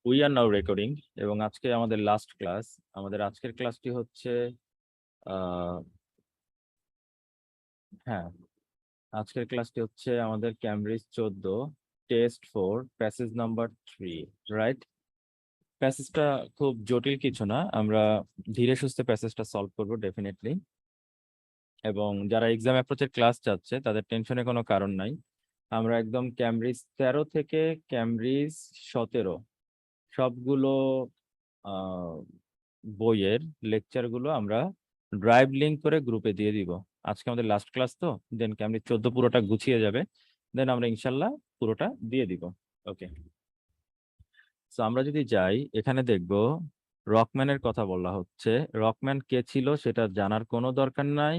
We are now recording এবং আজকে আমাদের লাস্ট ক্লাস। আমাদের আজকের ক্লাসটি হচ্ছে হ্যাঁ, আজকের ক্লাসটি হচ্ছে আমাদের Cambridge 14 test 4 passage number 3, right? প্যাসেজটা খুব জটিল কিছু না, আমরা ধীরে সুস্থে প্যাসেজটা সলভ করব ডেফিনেটলি। এবং যারা এক্সাম অ্যাপ্রোচের ক্লাস চাচ্ছে তাদের টেনশনের কোনো কারণ নাই। আমরা একদম ক্যামব্রিজ 13 থেকে ক্যামব্রিজ 17 সবগুলো বইয়ের লেকচারগুলো আমরা ড্রাইভ লিংক করে গ্রুপে দিয়ে দিব। আজকে আমাদের লাস্ট ক্লাস, তো দেন ক্যামব্রিজ 14 পুরোটা গুছিয়ে যাবে, দেন আমরা ইনশাল্লাহ পুরোটা দিয়ে দিব। ওকে, তো আমরা যদি যাই এখানে দেখব রকম্যানের কথা বলা হচ্ছে। রকম্যান কে ছিল সেটা জানার কোনো দরকার নাই।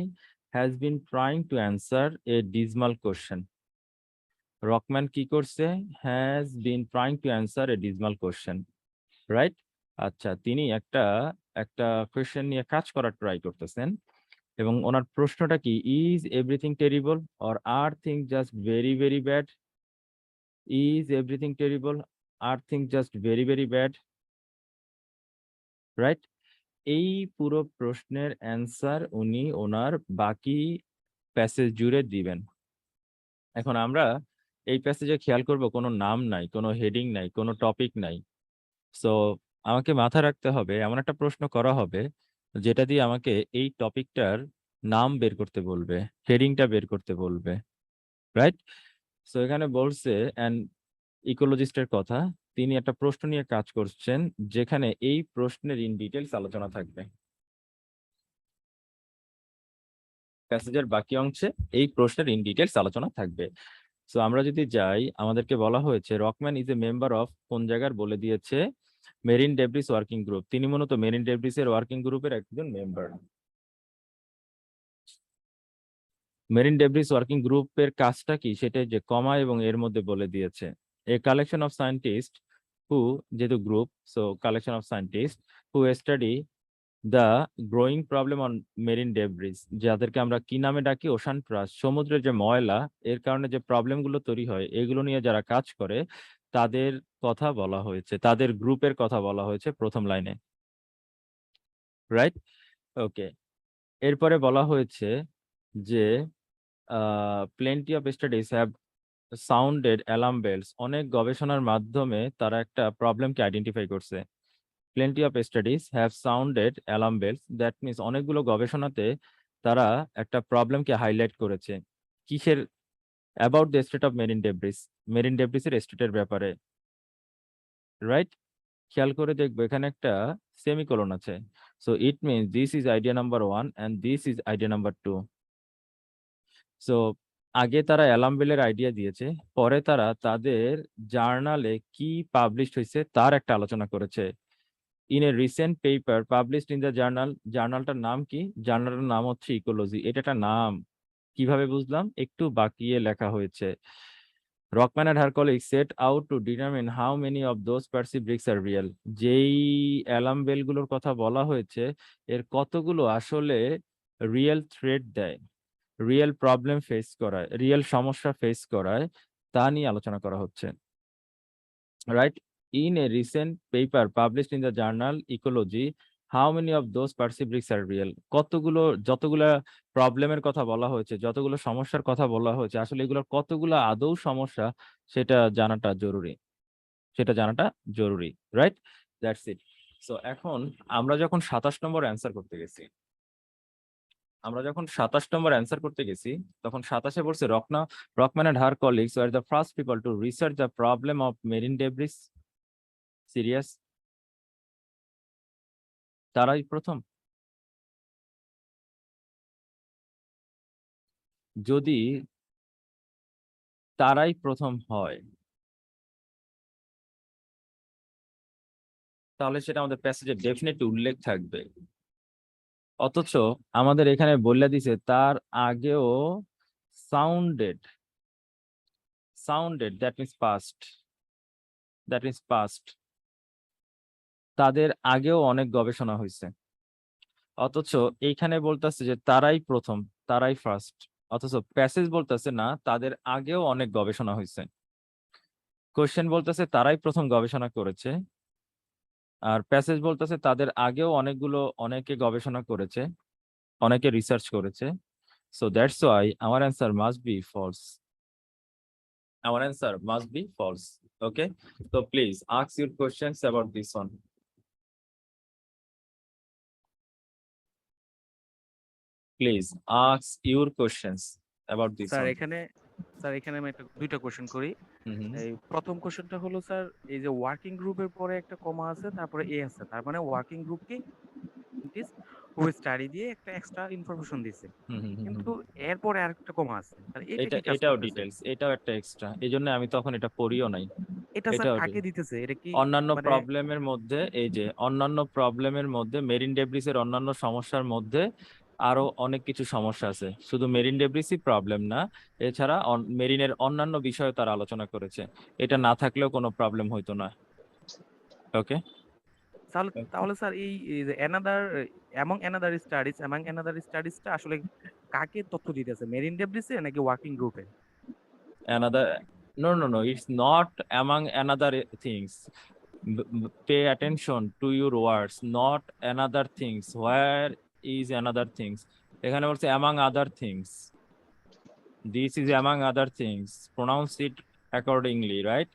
Has been trying to answer a dismal question. Rockman কি করছে? Has been trying to answer a dismal question, right? আচ্ছা, তিনি একটা একটা কোয়েশ্চেন নিয়ে কাজ করার ট্রাই করতেছেন এবং ওনার প্রশ্নটা কি? Is everything terrible or are thing just very very bad? Is everything terrible are thing just very very bad, right? এই পুরো প্রশ্নের অ্যান্সার উনি ওনার বাকি প্যাসেজ জুড়ে দিবেন। এখন আমরা এই প্যাসেজে খেয়াল করব কোনো নাম নাই, কোনো হেডিং নাই, কোনো টপিক নাই। সো আমাকে মাথায় রাখতে হবে এমন একটা প্রশ্ন করা হবে যেটা দিয়ে আমাকে এই টপিকটার নাম বের করতে বলবে, হেডিংটা বের করতে বলবে, রাইট? সো এখানে বলছে অ্যান্ড ইকোলজিস্টের কথা, তিনি একটা প্রশ্ন নিয়ে কাজ করছেন যেখানে এই প্রশ্নের ইন ডিটেলস আলোচনা থাকবে। প্যাসেজের বাকি অংশে এই প্রশ্নের ইন ডিটেলস আলোচনা থাকবে। সো আমরা যদি যাই, আমাদেরকে বলা হয়েছে রকম্যান ইজ এ মেম্বার অফ, কোন জায়গার বলে দিয়েছে, মেরিন ডেব্রিস ওয়ার্কিং গ্রুপ। তিনি মূলত মেরিন ডেব্রিস এর ওয়ার্কিং গ্রুপের একজন মেম্বার। মেরিন ডেব্রিস ওয়ার্কিং গ্রুপের কাজটা কি সেটাই যে কমা এবং এর মধ্যে বলে দিয়েছে। এ কালেকশন অফ সায়েন্টিস্ট হু, যেহেতু group, so collection of scientist who study the growing problem on marine debris, যাদেরকে আমরা কি নামে ডাকি? Ocean trash. সমুদ্রের যে ময়লা, এর কারণে যে প্রবলেমগুলো তৈরি হয়, এগুলো নিয়ে যারা কাজ করে তাদের কথা বলা হয়েছে, তাদের গ্রুপের কথা বলা হয়েছে প্রথম লাইনে, রাইট? ওকে, এরপরে বলা হয়েছে যে plenty of studies have sounded alarm bells. অনেক গবেষণার মাধ্যমে তারা একটা প্রবলেমকে আইডেন্টিফাই করছে। Plenty of studies have sounded alarm bells, that means অনেকগুলো গবেষণাতে তারা একটা প্রবলেমকে হাইলাইট করেছে। কিসের? About the state of marine debris, marine ডেব্রিসের স্টেটের ব্যাপারে, রাইট? খেয়াল করে দেখবো এখানে একটা সেমিকোলন আছে। So it means this is idea number 1 and this is idea number 2। So আগে তারা অ্যালার্ম বেলের আইডিয়া দিয়েছে, পরে তারা তাদের জার্নালে কি পাবলিশ হয়েছে তার একটা আলোচনা করেছে। In a recent paper published in the journal, জার্নালটার নাম কি? জার্নালটার নাম হচ্ছে ইকোলজি। এটা একটা নাম, কিভাবে বুঝলাম? একটু বাকিয়ে লেখা হয়েছে। রকম্যান and her colleagues set out to determine how many of those perceived risks are real. যেই অ্যালার্ম বেলগুলোর কথা বলা হয়েছে এর কতগুলো আসলে রিয়েল থ্রেট দেয়, রিয়েল প্রবলেম ফেস করায়, রিয়েল সমস্যা ফেস করায়, তা নিয়ে আলোচনা করা হচ্ছে, right? In a recent paper published in the journal ecology, how many of those perceived risk are real. কতগুলো, যতগুলা প্রবলেমের কথা বলা হয়েছে, যতগুলো সমস্যার কথা বলা হয়েছে, আসলে এগুলোর কতগুলো আদৌ সমস্যা সেটা জানাটা জরুরি, সেটা জানাটা জরুরি, রাইট? That's it. সো এখন আমরা যখন 27 নম্বর অ্যান্সার করতে গেছি, আমরা যখন 27 নম্বর অ্যান্সার করতে গেছি তখন 27-এ বলছে রকম্যান and her colleagues were the first people to research the problem of marine debris. Serious? তারাই প্রথম? যদি তারাই প্রথম হয় তাহলে সেটা আমাদের প্যাসেজে ডেফিনেটলি উল্লেখ থাকবে। অথচ আমাদের এখানে বলে দিছে তার আগেও sounded, sounded that means past, that means past, তাদের আগেও অনেক গবেষণা হয়েছে। অথচ এইখানে বলতেছে যে তারাই প্রথম, তারাই ফার্স্ট। অথচ প্যাসেজ বলতেছে না, তাদের আগেও অনেক গবেষণা হয়েছে। কোশ্চেন বলতেছে তারাই প্রথম গবেষণা করেছে, আর প্যাসেজ বলতেছে তাদের আগেও অনেকে গবেষণা করেছে, অনেকে রিসার্চ করেছে। সো দ্যাটস ওয়াই আমার answer must be false. Our answer must be false. Okay. So please ask your questions about this one. Please ask your questions about this sir one. এখানে আমি দুইটা কোশ্চেন করি। Mhm. এই প্রথম কোশ্চেনটা হলো sir, এই যে ওয়ার্কিং গ্রুপের পরে একটা কমা আছে, তারপরে এ আছে, তার মানে ওয়ার্কিং গ্রুপ কি হু স্টাডি দিয়ে একটা এক্সট্রা ইনফরমেশন দিছে, কিন্তু এরপরে আরেকটা কমা আছে স্যার, এটা কি কাজ এটাও করতেছে? ডিটেলস, এটাও একটা এক্সট্রা, এই জন্য আমি তখন এটা পড়িও নাই। এটা স্যার এটাও কাকে দিতেছে? এটা কি অন্যান্য মানে প্রবলেমের মধ্যে, এই যে অন্যান্য প্রবলেমের মধ্যে মেরিন ডেব্রিসের অন্যান্য সমস্যার মধ্যে আরো অনেক কিছু সমস্যা আছে, শুধু মেরিন ডেব্রিসই প্রবলেম না, এছাড়া মেরিনের অন্যান্য বিষয়ে তারা আলোচনা করেছে। এটা না থাকলেও কোনো প্রবলেম হইতো না। ওকে। তাহলে স্যার এই অ্যামাং অ্যানাদার স্টাডিজটা আসলে কাকে তথ্য দিতেছে, মেরিন ডেব্রিসে নাকি ওয়ার্কিং গ্রুপে? Another, no, it's not among another things. Pay attention to your words, not another things. Where is another things? এখানে বলছে among other things. This is among other things. Pronounce it accordingly, right?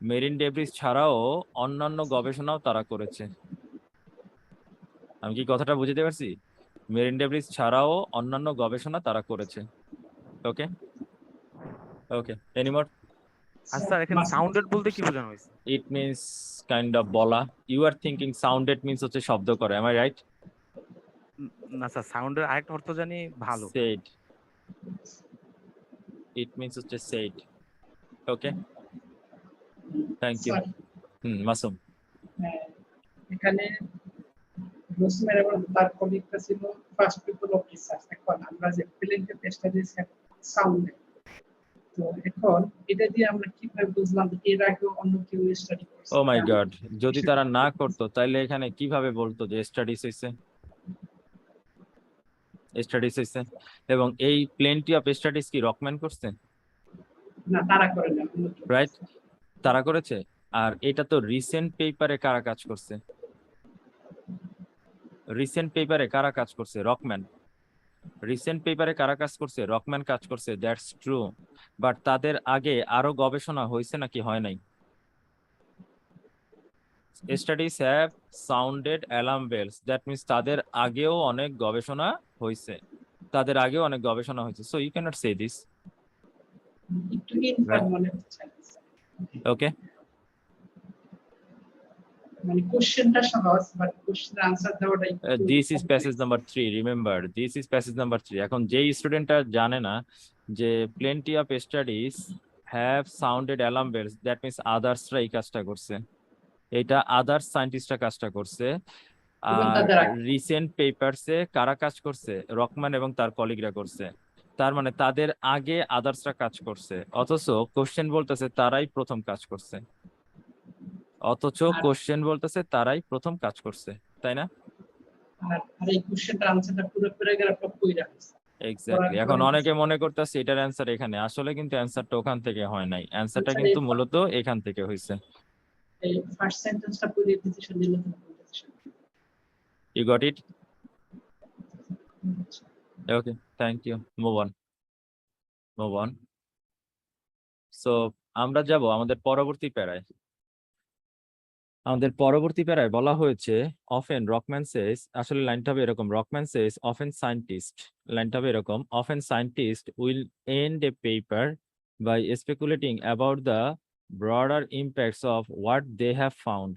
Marine debris ছাড়াও অন্যান্য গবেষণাও তারা করেছে। আমি কি কথাটা বুঝতে পারছি? মেরিন ডেব্রিস ছাড়াও অন্যান্য গবেষণা তারা করেছে। ওকে ওকে, এনিমোর? আর স্যার এখানে সাউন্ডেড বলতে কি বোঝানো হয়েছে? It means kind of বলা। You are thinking sounded means হচ্ছে শব্দ করে, am I right? না স্যার, সাউন্ডের আরেকটা অর্থ জানি ভালো। Said, it means হচ্ছে said. Okay, thank you. Masum. এখানে রসমের এবং তার কলিগটা ছিল ফার্স্ট পিপল অফ রিসার্চ। এখন আমরা যে প্লেনকে টেস্টটা দিয়েছি সাউন্ড, তো এখন এটা দিয়ে আমরা কিভাবে বুঝলাম যে এর আগে অন্য কেউ স্টাডি করছে? ও মাই গড, যদি তারা না করতো তাহলে এখানে কিভাবে বলতো যে স্টাডিজ হয়েছে? স্টাডিজ হয়েছে। এবং এই প্লেনটি অফ স্টাডিজ কি রকম্যান করছে? না, তারা করে না, অন্য কেউ। রাইট, তারা করেছে। আর এটা তো রিসেন্ট পেপারে কারা কাজ করছে? রিসেন্ট পেপারে কারা কাজ করছে? রকম্যান। রিসেন্ট পেপারে কারা কাজ করছে? রকম্যান কাজ করছে, দ্যাটস ট্রু। বাট তাদের আগে আরো গবেষণা হয়েছে নাকি হয় নাই? Studies have sounded alarm bells, that means তাদের আগেও অনেক গবেষণা হয়েছে, তাদের আগেও অনেক গবেষণা হয়েছে। So you can't say this. একটু ইনফার মনে হচ্ছে, ওকে, মানে কোশ্চেনটা সহজ, বাট কোশ্চেনের আনসার দেওয়াটা একটু this is passage complex। Number 3, remember this is passage number 3। এখন যেই স্টুডেন্টটা জানে না যে plenty of studies have sounded alarm bells, that means আদার্সরা এই কাজটা করছে, এটা আদার্স সায়েন্টিস্টরা কাজটা করছে। এবং আর তাদের আগে রিসেন্ট পেপারসে কারা কাজ করছে? রকম্যান এবং তার কলিগরা করছে। তার মানে তাদের আগে আদার্সরা কাজ করছে, অথচ কোশ্চেন বলতেছে তারাই প্রথম কাজ করছে। তারাই প্রথম কাজ করছে, তাই না? আর এই কোশ্চেনটার আনসারটা পুরো প্যারাগ্রাফটা কইরা আছে। এক্স্যাক্টলি। এখন অনেকে মনে করতেছে এটার অ্যান্সার এখানে, আসলে কিন্তু অ্যান্সারটা ওখান থেকে হয় নাই, অ্যান্সারটা আচ্ছা, কিন্তু মূলত এখান থেকে হয়েছে। এই ফার্স্ট সেন্টেন্সটা পড়ে ডিসিশন দিল তো decision. You got it? Okay, thank you. Move on. So আমরা যাব আমাদের পরবর্তী প্যারায়। আমাদের পরবর্তী প্যারায় বলা হয়েছে অফেন রকম্যান সেজ, আসলে লাইনটা হবে এরকম, রকম্যান সেজ অফেন সায়েন্টিস্ট, লাইনটা হবে এরকম, often scientist will end a paper by speculating about the broader impacts of what they have found.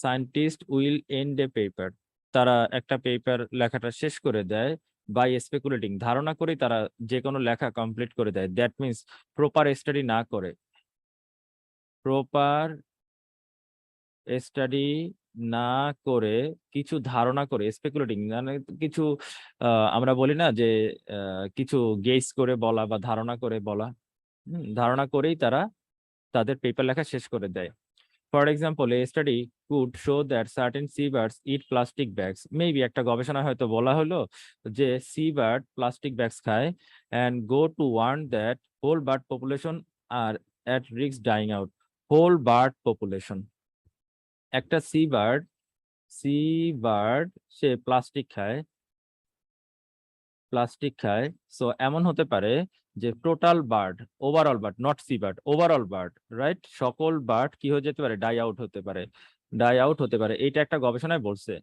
Scientist will end a paper, তারা একটা পেপার লেখাটা শেষ করে দেয়, বাই স্পেকুলেটিং ধারণা করে তারা যে কোনো লেখা কমপ্লিট করে দেয়, দ্যাট মিনস প্রপার স্টাডি না করে, প্রপার স্টাডি না করে কিছু ধারণা করে, স্পেকুলেটিং মানে কিছু আমরা বলি না যে কিছু গেস করে বলা বা ধারণা করে বলা, ধারণা করেই তারা তাদের পেপার লেখা শেষ করে দেয়। For example, a study could show that certain sea birds eat plastic bags, maybe একটা গবেষণা হয়তো বলা হলো যে সি বার্ড প্লাস্টিক ব্যাগস খায়, and go to warn that whole bird population are at risk dying out. Whole bird population, একটা sea bird সে plastic খায় সো এমন হতে পারে যে total bird, overall bird, not sea bird, overall bird, right, সকল bird কি হয়ে যেতে পারে, ডাই আউট হতে পারে। এটা একটা গবেষণায় বলছে।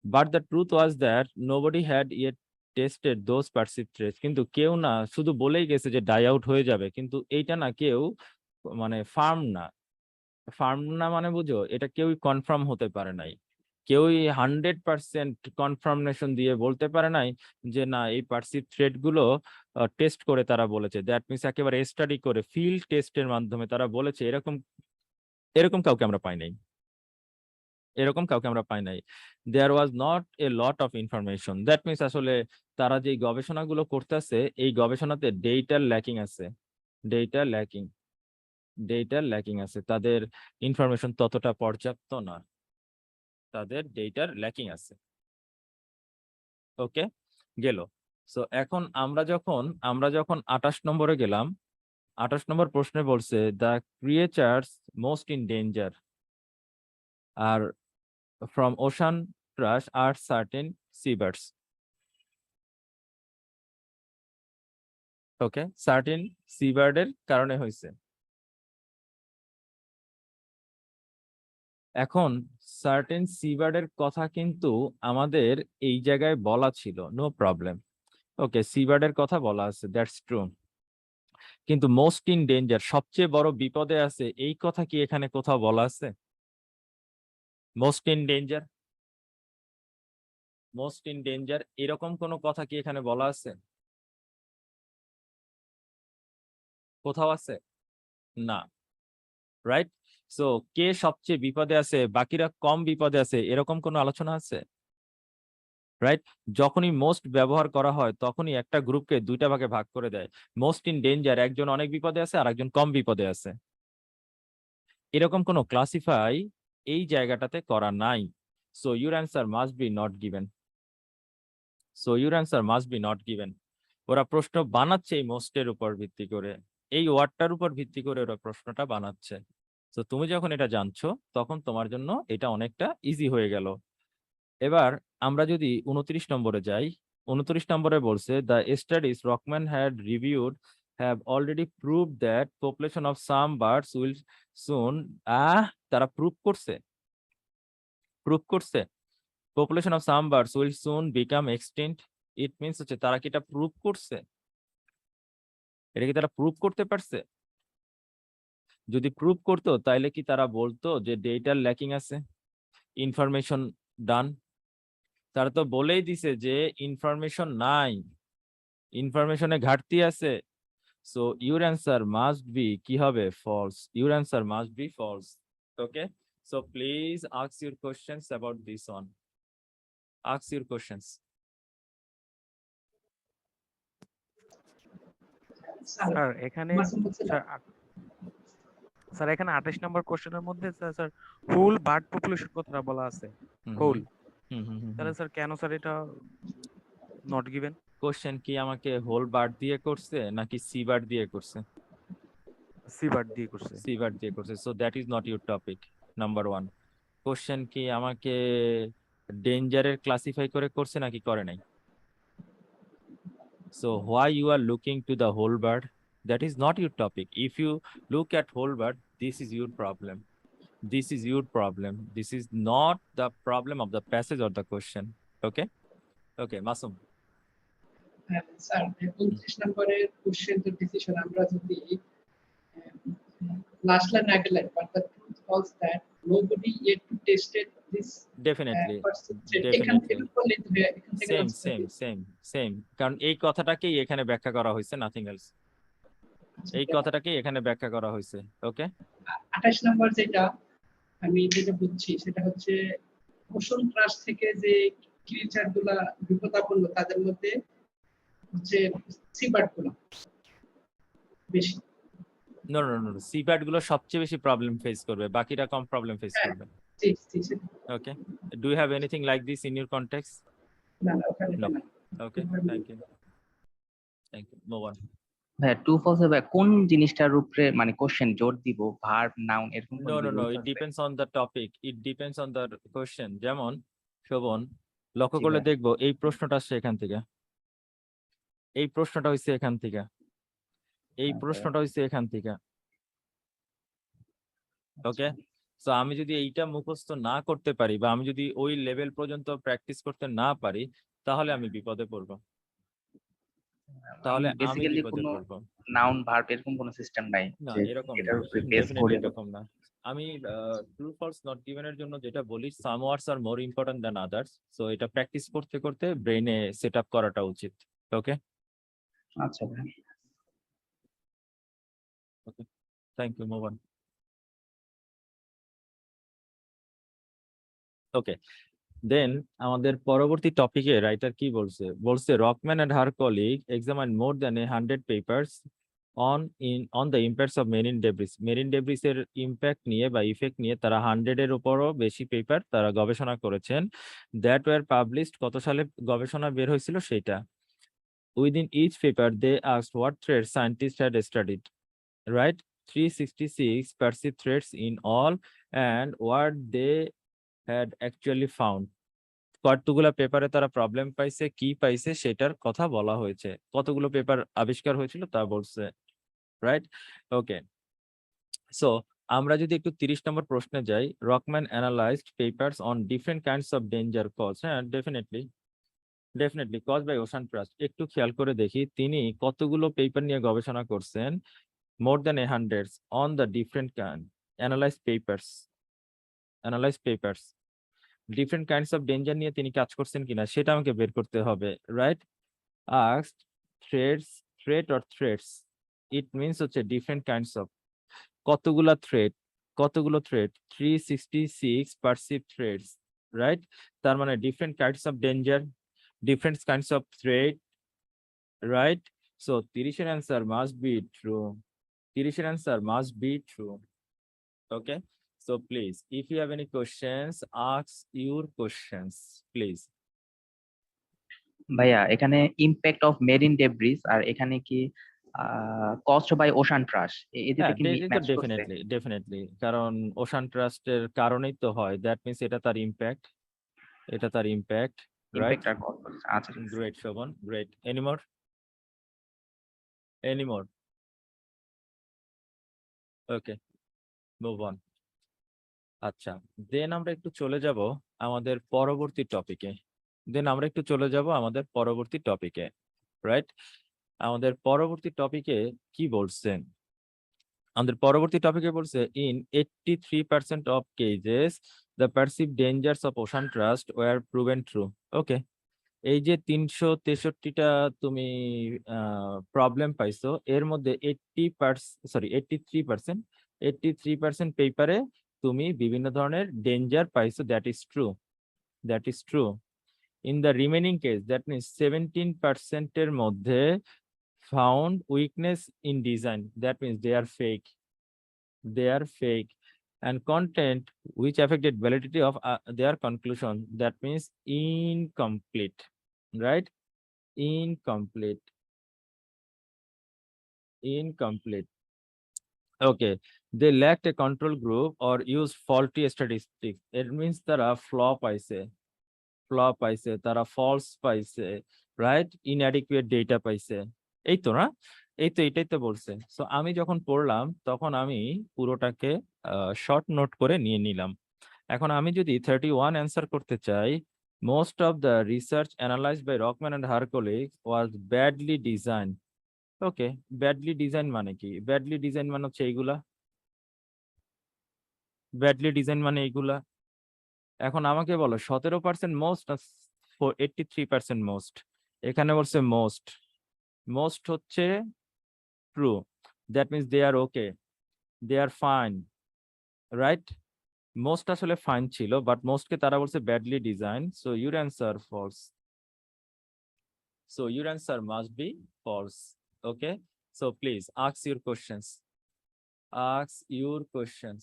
But the truth was that nobody had yet tested those perceived threats. কিন্তু কেউ না, শুধু বলেই গেছে যে ডাই আউট হয়ে যাবে, কিন্তু এইটা না কেউ মানে ফার্ম না মানে বুঝো, এটা কেউই কনফার্ম হতে পারে নাই। কেউই 100% কনফার্মেশন দিয়ে বলতে পারে নাই যে না এই পারসিভ থ্রেট গুলো টেস্ট করে তারা বলেছে, দ্যাট মিনস একেবারে স্টাডি করে ফিল্ড টেস্টের মাধ্যমে তারা বলেছে, এরকম কাউকে আমরা পাই নাই। There was not a lot of information, that means আসলে তারা যে গবেষণাগুলো করতেছে এই গবেষণাতে ডেটার ল্যাকিং আছে, তাদের ইনফরমেশন ততটা পর্যাপ্ত না, তাদের ডেটার ল্যাকিং আছে। ওকে, গেল। সো এখন আমরা যখন 28 নম্বরে গেলাম, 28 নম্বর প্রশ্নে বলছে the creatures most in danger are from ocean trash are certain seabirds. Okay, certain সিবার্ডের কারণে হয়েছে। এখন সার্টেন সিবার্ডের কথা কিন্তু আমাদের এই জায়গায় বলা ছিল, নো প্রবলেম। ওকে, সিবার্ডের কথা বলা আছে, দ্যাটস ট্রু। কিন্তু মোস্ট ইন ডেঞ্জার, সবচেয়ে বড় বিপদে আছে, এই কথা কি এখানে কোথাও বলা আছে? মোস্ট ইন ডেঞ্জার এরকম কোনো কথা কি এখানে বলা আছে? কোথাও আছে না, রাইট? সো কে সবচেয়ে বিপদে আছে, বাকিরা কম বিপদে আছে, এরকম কোনো আলোচনা আছে? রাইট? যখনই মোস্ট ব্যবহার করা হয় তখনই একটা গ্রুপকে দুইটা ভাগে ভাগ করে দেয়। মোস্ট ইন ডেঞ্জার, একজন অনেক বিপদে আছে আর একজন কম বিপদে আছে, এরকম কোনো ক্লাসিফাই এই জায়গাটাতে করা নাই। So your answer must B not given. ওরা প্রশ্ন বানাচ্ছে এই মোস্টের উপর ভিত্তি করে, এই ওয়ার্ডটার উপর ভিত্তি করে ওরা প্রশ্নটা বানাচ্ছে। তো তুমি যখন এটা জানছো তখন তোমার জন্য এটা অনেকটা ইজি হয়ে গেল। এবার আমরা যদি 29 নম্বরে যাই, 29 নম্বরে বলছে the studies Rockman had reviewed have already proved that population of some birds will soon তারা প্রুভ করছে population of some birds will soon become extinct. It means হচ্ছে তারা কি এটা প্রুভ করছে? এটা কি তারা প্রুভ করতে পারছে? যদি প্রুভ করতো তাইলে কি তারা বলতো যে ডেটার ল্যাকিং আছে, ইনফরমেশন ডান? তারা তো বলেই দিছে যে ইনফরমেশন নাই, ইনফরমেশনে ঘাটতি আছে। So your answer must be কি হবে? False. Your answer must be false. Okay, so please ask your questions about this one. Ask your questions. Sir এখানে মাসুম বলছিলাম। স্যার এখানে 28 নম্বর কোশ্চেনের মধ্যে স্যার হোল বার্ড পপুলেশন কথাটা বলা আছে, হোল। তাহলে স্যার কেন স্যার এটা নট গিভেন? কোশ্চেন কি আমাকে হোল বার্ড দিয়ে করছে নাকি সি বার্ড দিয়ে করছে? সি বার্ড দিয়ে করছে। সি বার্ড দিয়ে করছে, so that is not your topic, number 1। Question কি আমাকে ডেঞ্জারের ক্লাসিফাই করে করছে নাকি করে নাই? So why you are looking to the whole bird? That is not your topic. If you look at whole bird, this is your problem. This is your problem. This is not the problem of the passage or the question. Okay? Okay, Masum. Sir 29 নম্বরের question তো decision আমরা যদি last line আগে line, but the truth was that nobody yet to tested this Definitely. এখান থেকে বললে Same. কারণ এই কথাটাকেই এখানে ব্যাখ্যা করা হয়েছে, নাথিং এলস। এই কথাটাকেই এখানে ব্যাখ্যা করা হয়েছে। ওকে, 28 নম্বর যেটা আমি যেটা বুঝছি সেটা হচ্ছে ওশন ক্রাশ থেকে যে ক্রিয়েচার গুলা বিপদাপন্ন তাদের মধ্যে হচ্ছে সিবার্ড গুলো বেশি। নো, সিপ্যাড গুলো সবচেয়ে বেশি প্রবলেম ফেস করবে, বাকিরা কম প্রবলেম ফেস করবে। Okay, do you have anything like this in your context? না ওখানে No. Okay, thank you. Move on. ভাইয়া ট্রু ফলস ভাই কোন জিনিসটার উপরে মানে কোশ্চেন জোর দিব, ভার্ব নাউন এরকম No, কোনো কি no, no. রুলস It আছে? depends on the topic. It depends on the question. যেমন শোভন, লক্ষ্য জি করলে ভাইয়া। দেখবো এই প্রশ্নটা আসছে এখান থেকে, এই প্রশ্নটা হচ্ছে এখান থেকে, এই আচ্ছা, প্রশ্নটা হচ্ছে এখান থেকে। ওকে, তো আমি যদি এইটা মুখস্থ না করতে পারি বা আমি যদি ওই লেভেল পর্যন্ত প্র্যাকটিস করতে না পারি, তাহলে আমি বিপদে পড়বো, তাহলে আমি বেসিক্যালি বিপদে কোনো পড়বো। নাউন ভার্ব এরকম কোনো সিস্টেম নাই না, যে এরকম না, এটার উপরে বেস ডেফিনেটলি করে। এরকম না। আমি ট্রু ফলস নট গিভেন এর জন্য যেটা বলি, some words are more important than others, so এটা প্র্যাকটিস করতে করতে ব্রেইনে সেট আপ করাটা উচিত। ওকে, আচ্ছা ভাই। Okay, thank you, move on. Okay, then আমাদের পরবর্তী টপিকে রাইটার কি বলছে, বলছে Rockman and her colleague examine more than 100 papers on the impacts of marine debris এর ইম্প্যাক্ট নিয়ে বা ইফেক্ট নিয়ে তারা 100 এর উপরও বেশি পেপার তারা গবেষণা করেছেন। দ্যাট ওয়ার পাবলিশড, কত সালে গবেষণা বের হয়েছিল সেটা। Within each paper they asked what threats scientist had studied, right? 366 perceived threats in all and what they had actually found. কতগুলো পেপারে তারা প্রবলেম পাইছে, কি পাইছে সেটার কথা বলা হয়েছে, কতগুলো পেপার আবিষ্কার হয়েছিল তা বলছে, রাইট? ওকে, সো আমরা যদি একটু 30 নম্বর প্রশ্নে যাই, Rockman analysed papers on different kinds of danger cause. হ্যাঁ, definitely cause by ocean trash. একটু খেয়াল করে দেখি তিনি কতগুলো পেপার নিয়ে গবেষণা করছেন, মোর than 100 on the different kind analyse papers different kinds of danger নিয়ে তিনি কাজ করছেন কিনা সেটা আমাকে বের করতে হবে, right? Asked threat or threats, it means হচ্ছে ডিফারেন্ট কাইন্ডস অফ, কতগুলো থ্রেট 366 পারসিভ থ্রেটস, রাইট? তার মানে different kinds of danger, different kinds of threat, right? So 30 এর অ্যান্সার মাস্ট বি ট্রু, 30 এর answer must be true. Okay, so please, if you have any questions, ask your questions, please. ভাইয়া এখানে impact of marine debris আর এখানে কি cost by ocean trash এই দুটো হ্যাঁ, কি তো ম্যাচ করছে? ডেফিনেটলি, কারণ ওশান ট্রাস্টের কারণেই তো হয়, দ্যাট মিন্স এটা তার ইম্প্যাক্ট, রাইট? ইমপ্যাক্ট আর কস্ট। আচ্ছা ঠিক আছে। Great Shovon, great. Anymore? Okay, move on. আচ্ছা, দেন আমরা একটু চলে যাব আমাদের পরবর্তী টপিকে, রাইট? আমাদের পরবর্তী টপিকে কি বলছেন, আমাদের পরবর্তী টপিকে বলছে in 83% of cases the perceived dangers of ocean trash were proven true. Okay, এই যে 363টা তুমি প্রবলেম পাইছো, এর মধ্যে 83% পেপারে তুমি বিভিন্ন ধরনের ডেঞ্জার পাইছো, that is true. In the remaining case, that means 17% এর মধ্যে found weakness in design, that means they are fake and content which affected validity of their conclusion, that means incomplete, right? Incomplete. Okay, they lacked a control group or used faulty statistics, it means তারা flop পাইছে, তারা false পাইছে, right? Inadequate data পাইছে, এই তো না? এটাই তো বলছে। সো আমি যখন পড়লাম তখন আমি পুরোটাকে শর্ট নোট করে নিয়ে নিলাম। এখন আমি যদি 31 অ্যান্সার করতে চাই, most of the research analysed by Rockman and her colleagues was badly design. Okay, badly design মানে কি? ব্যাডলি ডিজাইন মানে হচ্ছে এইগুলা, এখন আমাকে বলো 17% মোস্ট, 83% মোস্ট? এখানে বলছে মোস্ট হচ্ছে true, that means they are okay, they are fine, right? Most আসলে ফাইন ছিল, বাট মোস্টকে তারা বলছে badly design, so your answer false, must be false. Okay, so please ask your questions.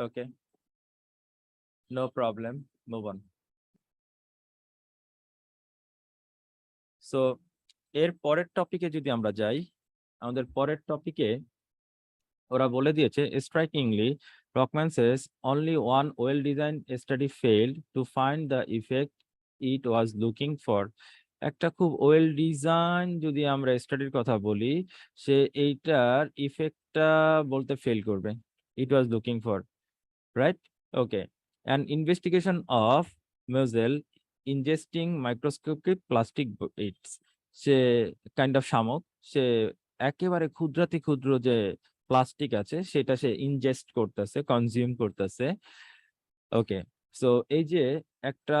Okay, no problem, move on. So এর পরের টপিকে যদি আমরা যাই, আমাদের পরের টপিকে ওরা বলে দিয়েছে strikingly Rockman says only one well design study failed to find the effect it was looking for. একটা খুব ওয়েল ডিজাইন যদি আমরা স্টাডির কথা বলি, সে এইটার ইফেক্টটা বলতে ফেল করবে, it was looking for, right? Okay, an investigation of Mosel ingesting microscopic plastic bits, সে কাইন্ড অফ শামুক, সে একেবারে ক্ষুদ্রাতি ক্ষুদ্র যে প্লাস্টিক আছে সেটা সে ইনজেস্ট করতেছে, কনজিউম করতেছে। ওকে, সো এই যে একটা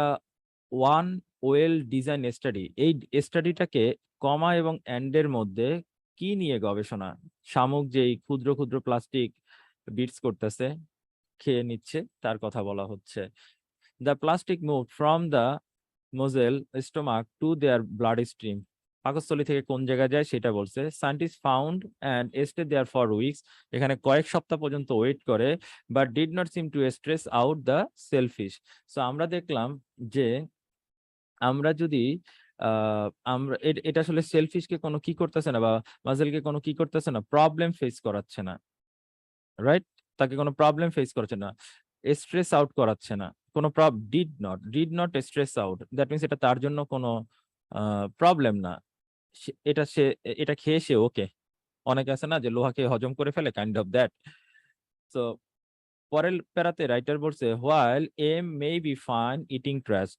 ওয়ান ওয়েল ডিজাইন স্টাডি, এই স্টাডিটাকে কমা এবং এন্ডের মধ্যে কি নিয়ে গবেষণা? শামুক যেই ক্ষুদ্র ক্ষুদ্র প্লাস্টিক বিটস করতেছে, খেয়ে নিচ্ছে, তার কথা বলা হচ্ছে। The plastic moved from the Mosel stomach to their bloodstream. পাকস্থলী থেকে কোন জায়গায় যায় সেটা বলছে। Scientists found and stayed there for weeks. এখানে কয়েক সপ্তাহ পর্যন্ত ওয়েট করে, but did not seem to stress out the shellfish. So আমরা দেখলাম যে আমরা যদি আমরা এটা আসলে সেলফিশকে কোনো কি করতেছে না, বা মাসেলকে কোনো কি করতেছে না, প্রবলেম ফেস করাচ্ছে না, রাইট? তাকে কোনো প্রবলেম ফেস করাচ্ছে না, স্ট্রেস আউট করাচ্ছে না, কোনো did not stress out, that means এটা তার জন্য কোনো প্রবলেম না, এটা খেয়ে সে ওকে। অনেকে আছে না যে লোহা খেয়ে হজম করে ফেলে, কাইন্ড অফ দ্যাট। সো পরের প্যারাতে রাইটার বলছে while m may be fine eating trash.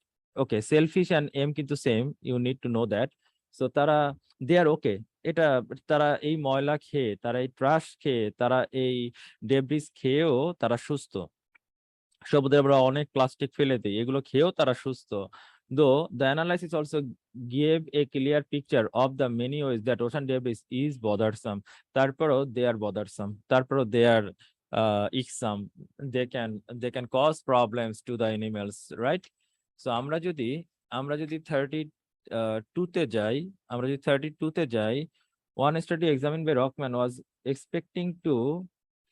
Okay, shellfish and m কিন্তু same, you need to know that. So তারা দে আর ওকে, এটা তারা এই ময়লা খেয়ে, তারা এই ট্রাশ খেয়ে, তারা এই ডেব্রিস খেয়েও তারা সুস্থ। সমুদ্রে আমরা অনেক প্লাস্টিক ফেলে দিই, এগুলো খেয়েও তারা সুস্থ। Though the analysis also give a clear picture of the many ways that ocean debris is bothersome. তারপরও দে আর বদারসাম, তারপরও they are irksome, they can cause problems to the animals, right? So আমরা যদি 32 তে যাই, one study examined by Rockman was expecting to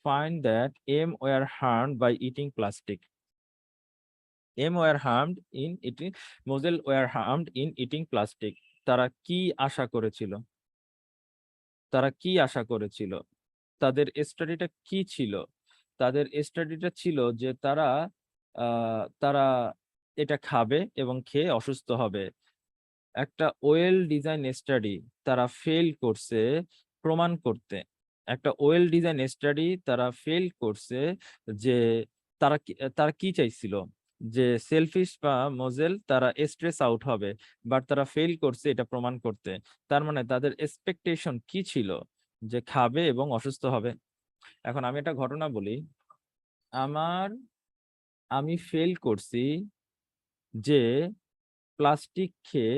find that M were harmed by eating plastic. M were harmed in eating, Mosel were harmed in eating plastic. তারা কি আশা করেছিল? তাদের স্টাডিটা কি ছিল? তাদের স্টাডিটা ছিল যে তারা এটা খাবে এবং খেয়ে অসুস্থ হবে। একটা ওয়েল ডিজাইন স্টাডি তারা ফেল করছে প্রমাণ করতে। একটা ওয়েল ডিজাইন স্টাডি তারা ফেল করছে যে তারা কি চাইছিল, যে সেলফিশ বা মোজেল তারা স্ট্রেস আউট হবে, বাট তারা ফেল করছে এটা প্রমাণ করতে। তার মানে তাদের এক্সপেকটেশন কি ছিল? যে খাবে এবং অসুস্থ হবে। এখন আমি একটা ঘটনা বলি, আমি ফেল করছি যে প্লাস্টিক খেয়ে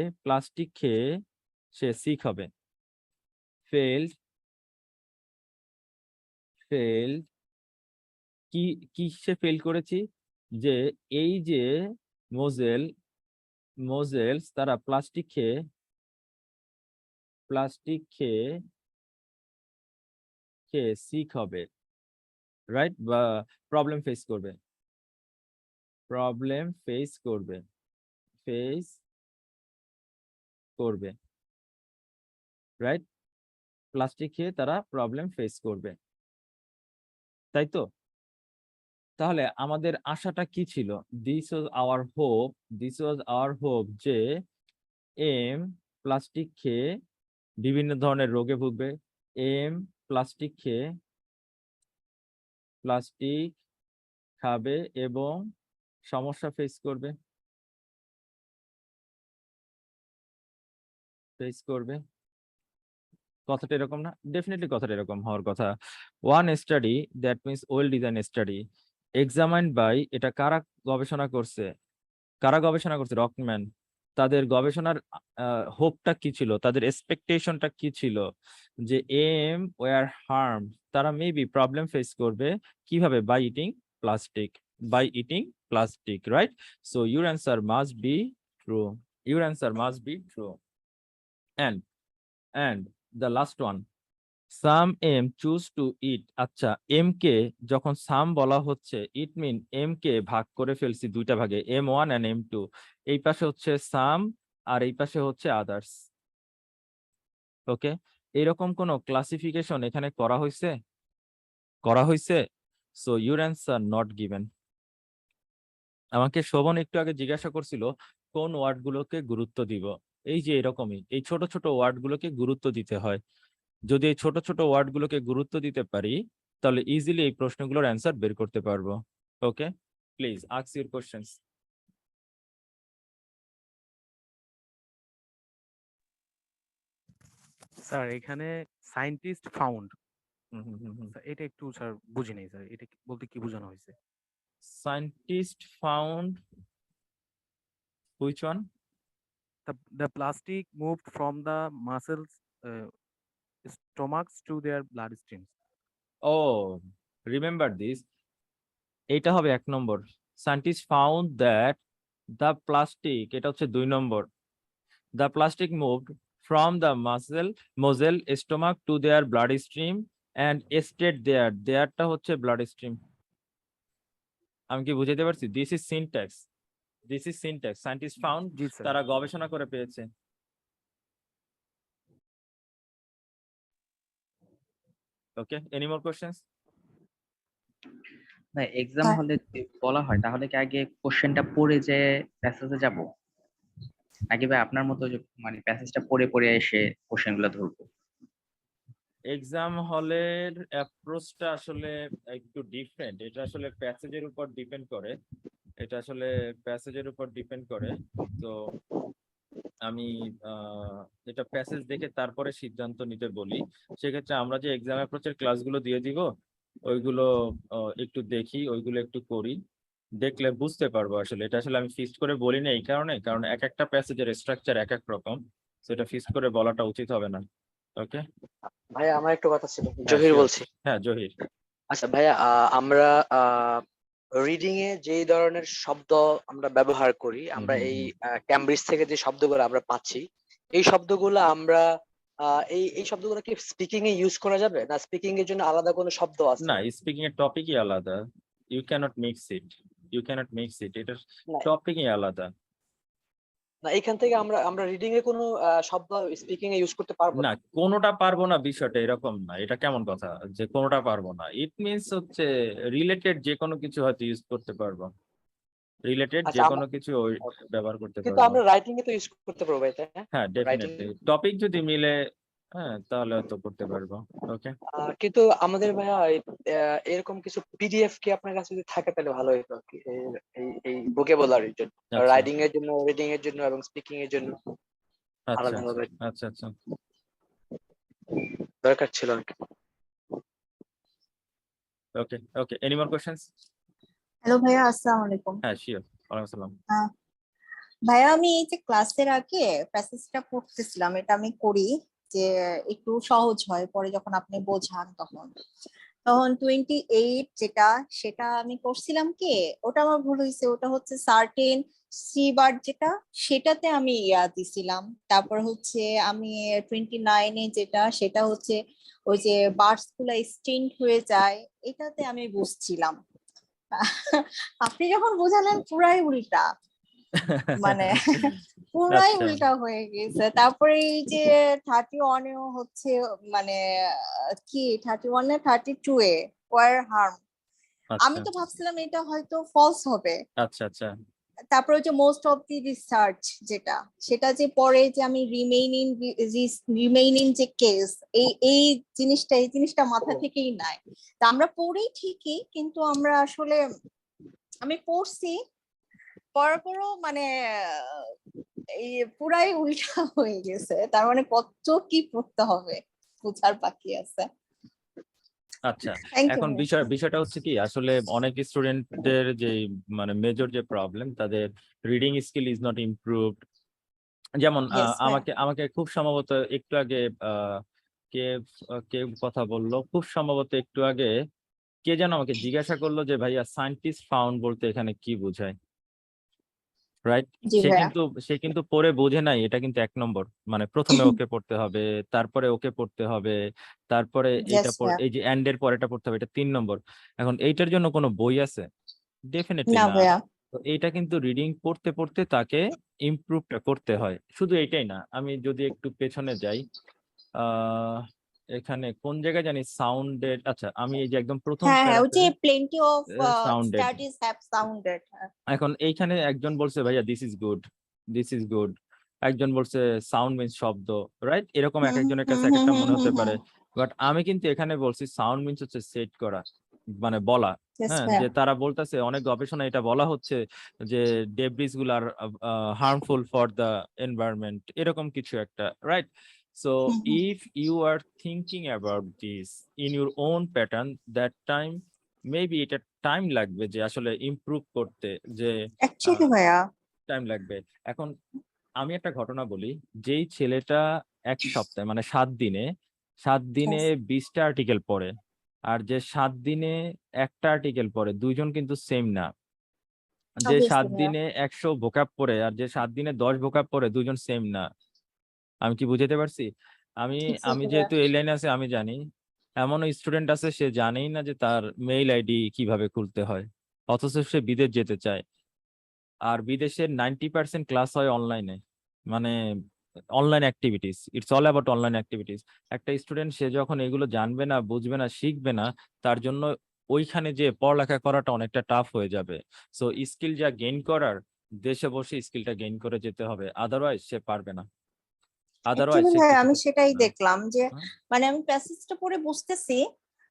সে সিক হবে। ফেল সে ফেল করেছি যে এই যে মোজেলস তারা প্লাস্টিক খেয়ে সিক হবে, রাইট? বা প্রবলেম ফেস করবে, রাইট? প্লাস্টিক খেয়ে তারা প্রবলেম ফেস করবে, তাই তো? তাহলে আমাদের আশাটা কি ছিল? দিস ওয়াজ আওয়ার হোপ যে এম প্লাস্টিক খেয়ে বিভিন্ন ধরনের রোগে ভুগবে, এম প্লাস্টিক খাবে এবং সমস্যা ফেস করবে। কথাটা এরকম না? ডেফিনেটলি কথাটা এরকম হওয়ার কথা। One study, that means well design study, examined by, এটা কারা গবেষণা করছে? রকম্যান। তাদের গবেষণার হোপটা কি ছিল, তাদের এক্সপেকটেশনটা কি ছিল? যে এম ওয়ার হার্ম, তারা মেবি প্রবলেম ফেস করবে কিভাবে? By eating plastic, right? So your answer must be true, and the last one, some m choose to eat. আচ্ছা, m কে যখন সাম বলা হচ্ছে, ইট মিন m কে ভাগ করে ফেলছি দুইটা ভাগে, m1 and m2। এই পাশে হচ্ছে সাম আর এই পাশে হচ্ছে আদার্স। ওকে, এরকম কোনো ক্লাসিফিকেশন এখানে করা হয়েছে? So your answer not given. আমাকে শোভন একটু আগে জিজ্ঞাসা করছিল কোন ওয়ার্ড গুলোকে গুরুত্ব দিব। এই যে এরকমই, এই ছোট ছোট ওয়ার্ড গুলোকে গুরুত্ব দিতে হয়। যদি এই ছোট ছোট ওয়ার্ড গুলোকে গুরুত্ব দিতে পারি, তাহলে ইজিলি এই প্রশ্নগুলোর অ্যান্সার বের করতে পারবো। Okay, please ask your questions. Sir এখানে সায়েন্টিস্ট ফাউন্ড, এটা একটু স্যার বুঝি নাই স্যার, এটা বলতে কি বোঝানো হয়েছে? Scientist found which one? The plastic moved from the muscles stomachs to their bloodstreams. ও, রিমেম্বার দিস, এটা হবে 1 নম্বর। Scientist found that the plastic, এটা হচ্ছে 2 নম্বর। The plastic moved from the mussel stomach to their blood stream and stayed দেয়ারটা হচ্ছে blood stream. আমি কি বুঝাতে পারছি? This is syntax, scientist found, জি স্যার। তারা গবেষণা করে পেয়েছে। Okay, any more questions? না, এক্সাম হলে যদি বলা হয় তাহলে কি আগে কোশ্চেনটা পড়ে যে প্যাসেজে যাব, নাকি ভাই আপনার মতো যে মানে প্যাসেজটা পড়ে পড়ে এসে কোশ্চেন গুলো ধরবো? এক্সাম হলের অ্যাপ্রোচটা আসলে একটু ডিফারেন্ট। এটা আসলে প্যাসেজের উপর ডিপেন্ড করে, তো আমি এটা প্যাসেজ দেখে তারপরে সিদ্ধান্ত নিতে বলি। সেক্ষেত্রে আমরা যে এক্সাম অ্যাপ্রোচের ক্লাসগুলো দিয়ে দিব, ওইগুলো একটু দেখি, ওইগুলো একটু করি, দেখলে বুঝতে পারবো। আসলে এটা আসলে আমি ফিক্সড করে বলি না এই কারণ এক একটা প্যাসেজের স্ট্রাকচার এক এক রকম, সেটা ফিক্সড করে বলাটা উচিত হবে না। ওকে ভাইয়া, আমার একটু কথা ছিল। হ্যাঁ, জহির sure. বলছি। হ্যাঁ, জহির। আচ্ছা ভাইয়া, আমরা রিডিং এ যেই ধরনের শব্দ আমরা ব্যবহার করি, আমরা এই ক্যামব্রিজ থেকে যে শব্দগুলো আমরা পাচ্ছি, এই শব্দগুলো আমরা এই শব্দগুলো কি স্পিকিং এ ইউজ করা যাবে, না স্পিকিং এর জন্য আলাদা কোনো শব্দ আছে? না, স্পিকিং এর টপিকই আলাদা। ইউ ক্যানট মিক্স ইট, এটার না, টপিকই আলাদা। না, এখান থেকে আমরা রিডিং এ কোনো শব্দ স্পিকিং এ ইউজ করতে পারবো না, না? কোনোটা পারবো না বিষয়টা এরকম না। এটা কেমন কথা যে কোনোটা পারবো না? ইট মিনস হচ্ছে রিলেটেড যে কোনো কিছু হয়তো ইউজ করতে পারবো, রিলেটেড যে আচ্ছা, কোনো কিছু ব্যবহার করতে কিন্তু পারবো। আমরা রাইটিং এ তো ইউজ করতে পারবো, তাই না? হ্যাঁ, রাইটিং, ডেফিনেটলি টপিক যদি মিলে, হ্যাঁ, তাহলে হয়তো করতে পারবো। ওকে, কিন্তু আমাদের ভাইয়া এরকম কিছু পিডিএফ কি আপনার কাছে যদি থাকে তাহলে ভালো হতো আর কি, এই ভোকাবুলারির জন্য, আচ্ছা রাইডিং এর জন্য, রিডিং এর জন্য এবং স্পিকিং এর জন্য আচ্ছা আলাদাভাবে আচ্ছা আচ্ছা দরকার ছিল আর কি। ওকে ওকে, এনি মোর কোশ্চেন্স? হ্যালো ভাইয়া, আসসালামু আলাইকুম। হ্যাঁ, শিওর। ওয়ালাইকুম আসসালাম। ভাইয়া, আমি এই যে ক্লাসের আগে প্যাসেজটা পড়তেছিলাম, এটা আমি করি যে একটু সহজ হয়, পরে যখন আপনি বোঝান তখন 28 যেটা, সেটা আমি করছিলাম কি, ওটা আমার ভুল হয়েছে। ওটা হচ্ছে সার্টেন সি বার্ড যেটা, সেটাতে আমি দিছিলাম। তারপর হচ্ছে আমি 29 যেটা, সেটা হচ্ছে ওই যে বার্ডস গুলা এক্সটিংক্ট হয়ে যায়, এটাতে আমি বুঝছিলাম। আপনি যখন বোঝালেন পুরাই উল্টা, মানে পুরাই আচ্ছা উল্টা হয়ে গেছে। তারপরে এই যে 31-এও হচ্ছে, মানে কি 31 এ 32 এ ওয়ার হার্ম, আমি আচ্ছা তো ভাবছিলাম এটা হয়তো ফলস হবে। আচ্ছা আচ্ছা তারপরে যে মোস্ট অফ দি রিসার্চ যেটা, সেটা যে পরে যে আমি রিমেইনিং যে কেস, এই জিনিসটা মাথা থেকেই নাই। তা আমরা পড়ি ঠিকই, কিন্তু আমরা আসলে, আমি পড়ছি, পড়ার পরও মানে এই পুরাই উল্টা হয়ে গেছে। তার মানে কত কি পড়তে হবে, বুঝার বাকি আছে। আচ্ছা, থ্যাংক ইউ। এখন বিষয়টা হচ্ছে কি, আসলে অনেক স্টুডেন্টদের যে মানে মেজর যে প্রবলেম, তাদের reading skill is not improved. যেমন আমাকে খুব সম্ভবত একটু আগে কে কে কথা বললো, খুব সম্ভবত একটু আগে কে যেন আমাকে জিজ্ঞাসা করলো যে ভাইয়া সায়েন্টিস্ট ফাউন্ড বলতে এখানে কি বোঝায়, রাইট? জি ভাইয়া। সে কিন্তু পরে বোঝে নাই। এটা কিন্তু 1 নম্বর, মানে প্রথমে ওকে পড়তে হবে, তারপরে ওকে পড়তে হবে, তারপরে Yes, ভাইয়া। এই যে এন্ড এর পরেটা পড়তে হবে, এটা 3 নম্বর। এখন এইটার জন্য কোনো বই আছে? ডেফিনেটলি না না। ভাইয়া। তো এইটা কিন্তু রিডিং পড়তে পড়তে তাকে ইমপ্রুভটা করতে হয়। শুধু এইটাই না, আমি যদি একটু পেছনে যাই, এখানে কোন জায়গায় জানি সাউন্ডেড, আচ্ছা আমি এই যে একদম প্রথম হ্যাঁ হ্যাঁ, ওই যে প্যারাতে plenty of sounded, studies have sounded. এখন এইখানে একজন বলছে ভাইয়া this is good, this is good, একজন বলছে সাউন্ড মিন্স শব্দ, রাইট? এরকম এক একজনের কাছে এক একটা মনে হতে পারে, বাট আমি কিন্তু এখানে বলছি সাউন্ড মিন্স হচ্ছে সেট করা, মানে বলা। Yes, হ্যাঁ, ma'am. যে তারা বলতেছে অনেক গবেষণা এটা বলা হচ্ছে যে ডেব্রিস গুলার হার্মফুল ফর দ্য এনভায়রনমেন্ট, এরকম কিছু একটা, right? So if you are thinking about this in your own pattern, that time maybe এটা টাইম লাগবে যে আসলে ইমপ্রুভ করতে, যে Actually ভাইয়া, টাইম লাগবে। এখন আমি একটা ঘটনা বলি, যেই ছেলেটা এক সপ্তাহে মানে 7 দিনে yes, 20টা আর্টিকেল পড়ে, আর যে 7 দিনে একটা আর্টিকেল পড়ে, দুইজন কিন্তু সেম না। যে 7 obviously ভাইয়া. দিনে 100 ভোকাব পড়ে আর যে 7 দিনে 10 ভোকাব পড়ে, দুজন সেম না। আমি কি বুঝাতে পারছি? আমি Exactly ভাইয়া. যেহেতু এই লাইনে আছে আমি জানি, এমন স্টুডেন্ট আছে সে জানেই না যে তার মেইল আইডি কিভাবে খুলতে হয়, অথচ সে বিদেশ যেতে চায়। আর বিদেশের 90% ক্লাস হয় অনলাইনে, মানে online activities, it's all about online activities. একটা স্টুডেন্ট সে যখন এগুলো জানবে না, বুঝবে না, শিখবে না, তার জন্য ওইখানে যে পড়ালেখা করাটা অনেকটা টাফ হয়ে যাবে। সো স্কিল যা গেইন করার, দেশে বসে স্কিলটা গেইন করে যেতে হবে, আদারওয়াইজ সে পারবে না, আদারওয়াইজ Actually সে ভাইয়া, কিছু আমি করতে সেটাই পারবে না। দেখলাম যে হ্যাঁ? মানে আমি প্যাসেজটা পড়ে বুঝতেছি,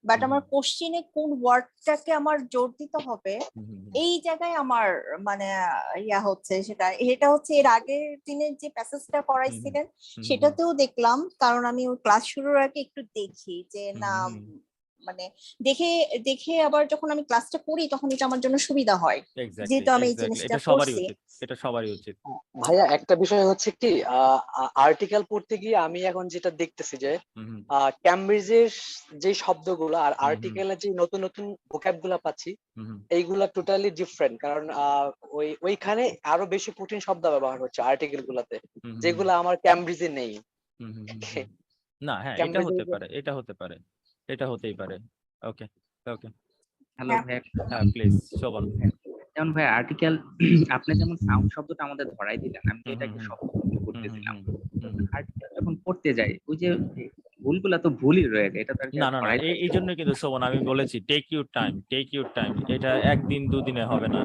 বাট হুম, আমার কোশ্চিনে কোন ওয়ার্ডটাকে আমার জোর দিতে হবে, হুম, হুম, হুম, এই জায়গায় আমার মানে ইয়া হচ্ছে, এটা হচ্ছে এর আগের দিনের যে প্যাসেজটা হুম, পড়াইছিলেন হুম, সেটাতেও দেখলাম, কারণ আমি ওই ক্লাস শুরুর আগে একটু দেখি যে হুম, না হুম, হুম, মানে দেখে দেখে আবার যখন আমি ক্লাসটা করি তখন এটা আমার জন্য সুবিধা হয়, এক্স্যাক্টলি যেহেতু আমি এই এক্স্যাক্টলি, জিনিসটা এটা সবারই করছি। উচিত, এটা সবারই উচিত। ভাইয়া একটা বিষয় হচ্ছে কি, আর্টিকেল পড়তে গিয়ে আমি এখন যেটা দেখতেছি যে হুম, হুম, ক্যামব্রিজের যে শব্দগুলো আর হুম, হুম, আর্টিকেলের যে নতুন নতুন ভোক্যাব গুলা পাচ্ছি, হুম, হুম, এইগুলা টোটালি ডিফারেন্ট। কারণ ওইখানে আরো বেশি কঠিন শব্দ ব্যবহার হচ্ছে আর্টিকেল গুলাতে, হুম, হুম, যেগুলো আমার ক্যামব্রিজে নেই। হুম, হুম, হুম, হুম। না, হ্যাঁ, এটা ক্যামব্রিজে হতে পারে, এটা হতে পারে, এটা হতেই পারে। ওকে, ওকে, হ্যালো হ্যাঁ, ভাইয়া, হ্যাঁ প্লিজ শোভন। যেমন ভাই আর্টিকেল আপনি যেমন সাউন্ড শব্দটা আমাদের ধরাই দিলেন, আমি তো হুম, হুম, এটাকে হুম, শব্দ হুম, হুম, করতেছিলাম। হুম, হুম, হুম। আর্টিকেল যখন পড়তে যাই, ওই যে ভুলগুলা তো ভুলই রয়ে যায়, এটা তো আর কি না, আর না, না, ধরাই এই জন্য কিন্তু শোভন আমি বলেছি take your time, take your time, এটা একদিন দুদিনে হবে না।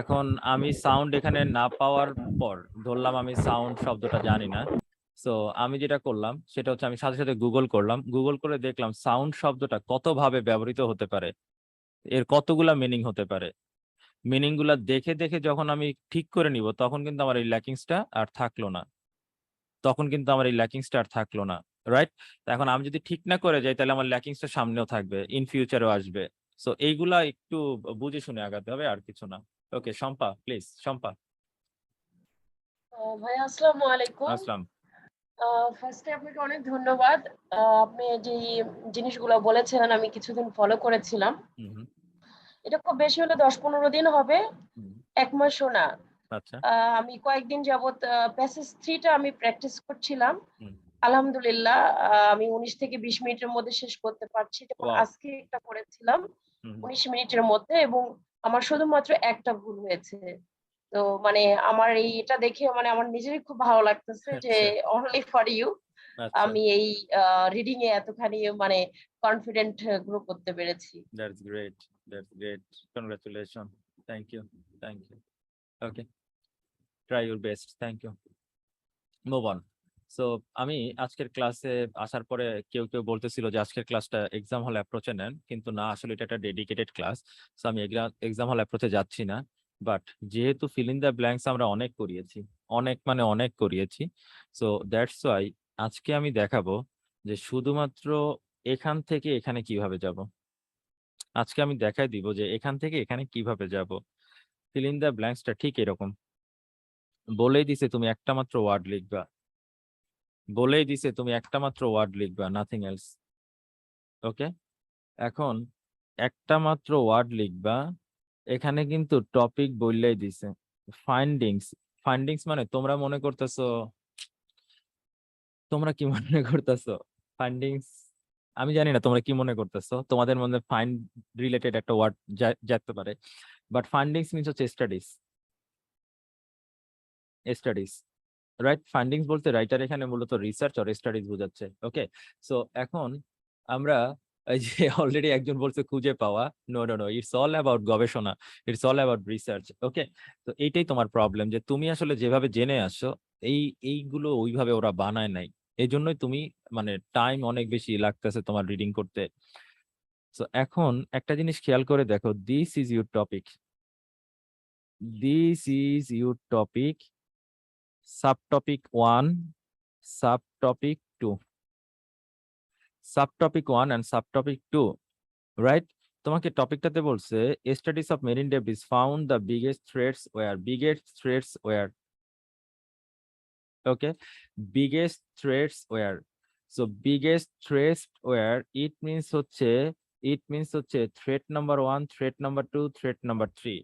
এখন আমি সাউন্ড এখানে না পাওয়ার পর ধরলাম আমি সাউন্ড শব্দটা জানি না। সো আমি যেটা করলাম সেটা হচ্ছে আমি সাথে সাথে গুগল করলাম, গুগল করে দেখলাম সাউন্ড শব্দটা কত ভাবে ব্যবহৃত হতে পারে, এর কতগুলা মিনিং হতে পারে। মিনিং গুলা দেখে দেখে যখন আমি ঠিক করে নিব, তখন কিন্তু আমার এই ল্যাকিংসটা আর থাকলো না, তখন কিন্তু আমার এই ল্যাকিংসটা আর থাকলো না, রাইট? এখন আমি যদি ঠিক না করে যাই, তাহলে আমার ল্যাকিংসটা সামনেও থাকবে, ইন ফিউচারও আসবে। সো এইগুলা একটু বুঝে শুনে আগাতে হবে, আর কিছু না। ওকে, শম্পা প্লিজ, শম্পা। ভাইয়া আসসালামু আলাইকুম। আসলাম। ফার্স্টে আপনাকে অনেক ধন্যবাদ। আপনি যে জিনিসগুলো বলেছিলেন আমি কিছুদিন ফলো করেছিলাম। হুম, হুম, এটা খুব বেশি হলে 10-15 দিন হবে, হুম, 1 মাসও না। আচ্ছা। আমি কয়েকদিন যাবত প্যাসেজ 3 টা আমি প্র্যাকটিস করছিলাম। হুম, আলহামদুলিল্লাহ আমি 19 থেকে 20 মিনিটের মধ্যে শেষ করতে পারছি। যেমন ওয়াও। আজকে একটা করেছিলাম হুম, 19 মিনিটের মধ্যে, এবং আমার শুধুমাত্র একটা ভুল হয়েছে। তো মানে আমার এটা দেখে মানে আমার নিজেরই খুব ভালো লাগতেছে যে আচ্ছা, অনলি ফর ইউ আচ্ছা, আমি এই রিডিং এ এতখানি মানে কনফিডেন্ট গ্রো করতে পেরেছি। That's great, that's great, congratulation, thank you, thank you. Okay, try your best, thank you, move on. So আমি আজকের ক্লাসে আসার পরে কেউ কেউ বলতেছিল যে আজকের ক্লাসটা এক্সাম হল অ্যাপ্রোচে নেন, কিন্তু না, আসলে এটা একটা ডেডিকেটেড ক্লাস। সো আমি এক্সাম হল অ্যাপ্রোচে যাচ্ছি না, বাট যেহেতু ফিল ইন দ্য ব্ল্যাঙ্কস আমরা অনেক করিয়েছি, অনেক মানে অনেক করিয়েছি, সো দ্যাটস ওয়াই আজকে আমি দেখাবো যে শুধুমাত্র এখান থেকে এখানে কিভাবে যাব। আজকে আমি দেখাই দিব যে এখান থেকে এখানে কিভাবে যাব। ফিল ইন দ্য ব্ল্যাঙ্কসটা ঠিক এরকম, বলেই দিছে তুমি একটা মাত্র ওয়ার্ড লিখবা, বলেই দিছে তুমি একটা মাত্র ওয়ার্ড লিখবা, নাথিং এলস। ওকে, এখন একটা মাত্র ওয়ার্ড লিখবা। এখানে কিন্তু টপিক বললেই দিছে ফাইন্ডিংস। ফাইন্ডিংস মানে তোমরা মনে করতেছো, তোমরা কি মনে করতেছো ফাইন্ডিংস, আমি জানি না তোমরা কি মনে করতেছো, তোমাদের মধ্যে ফাইন্ড রিলেটেড একটা ওয়ার্ড যেতে পারে, বাট ফাইন্ডিংস মিনস হচ্ছে স্টাডিজ, স্টাডিজ। রাইট? ফাইন্ডিংস বলতে রাইটার এখানে মূলত রিসার্চ অর স্টাডিজ বোঝাচ্ছে। ওকে? সো এখন আমরা এই যে অলরেডি একজন বলছে খুঁজে পাওয়া। No, no, no, it's all about গবেষণা। It's all about research. Okay? তো এইটাই তোমার প্রবলেম যে তুমি আসলে যেভাবে জেনে আসছো এইগুলো ওইভাবে ওরা বানায় নাই। এজন্যই তুমি মানে টাইম অনেক বেশি লাগতেছে তোমার রিডিং করতে। সো এখন একটা জিনিস খেয়াল করে দেখো, this is your topic. This is your topic, subtopic 1, subtopic 2, subtopic 1 and subtopic 2, right? তোমাকে টপিকটাতে বলছে studies of marine debris found the biggest threats were, okay? Biggest threats were. So biggest threats were it means হচ্ছে threat number 1, threat number 2, threat number 3।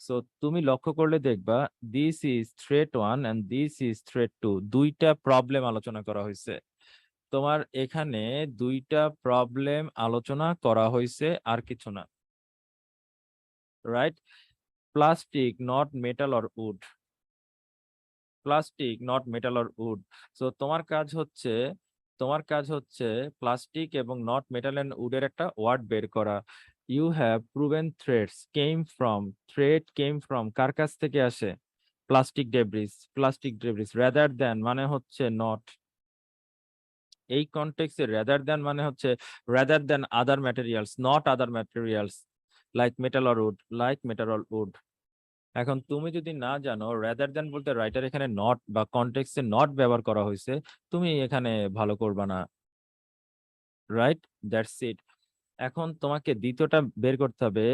So তুমি লক্ষ্য করলে দেখবা this is threat 1 and this is threat 2, দুইটা problem আলোচনা করা হয়েছে। তোমার এখানে দুইটা প্রবলেম আলোচনা করা হয়েছে, আর কিছু না, right? Plastic not metal or wood, plastic not metal or wood. So তোমার কাজ হচ্ছে প্লাস্টিক এবং নট মেটাল এন্ড উডের একটা ওয়ার্ড বের করা। You have proven threads came from কার কাছ থেকে আসে? Plastic debris. রাদার দ্যান মানে হচ্ছে নট। এই কনটেক্সটে রাদার দ্যান মানে হচ্ছে rather than other materials, not other materials like metal or wood. এখন তুমি যদি না জানো রাদার দ্যান বলতে রাইটার এখানে নট বা কনটেক্সটে নট ব্যবহার করা হয়েছে, তুমি এখানে ভালো করবা না, রাইট? That's it. এখন তোমাকে দ্বিতীয়টা বের করতে হবে,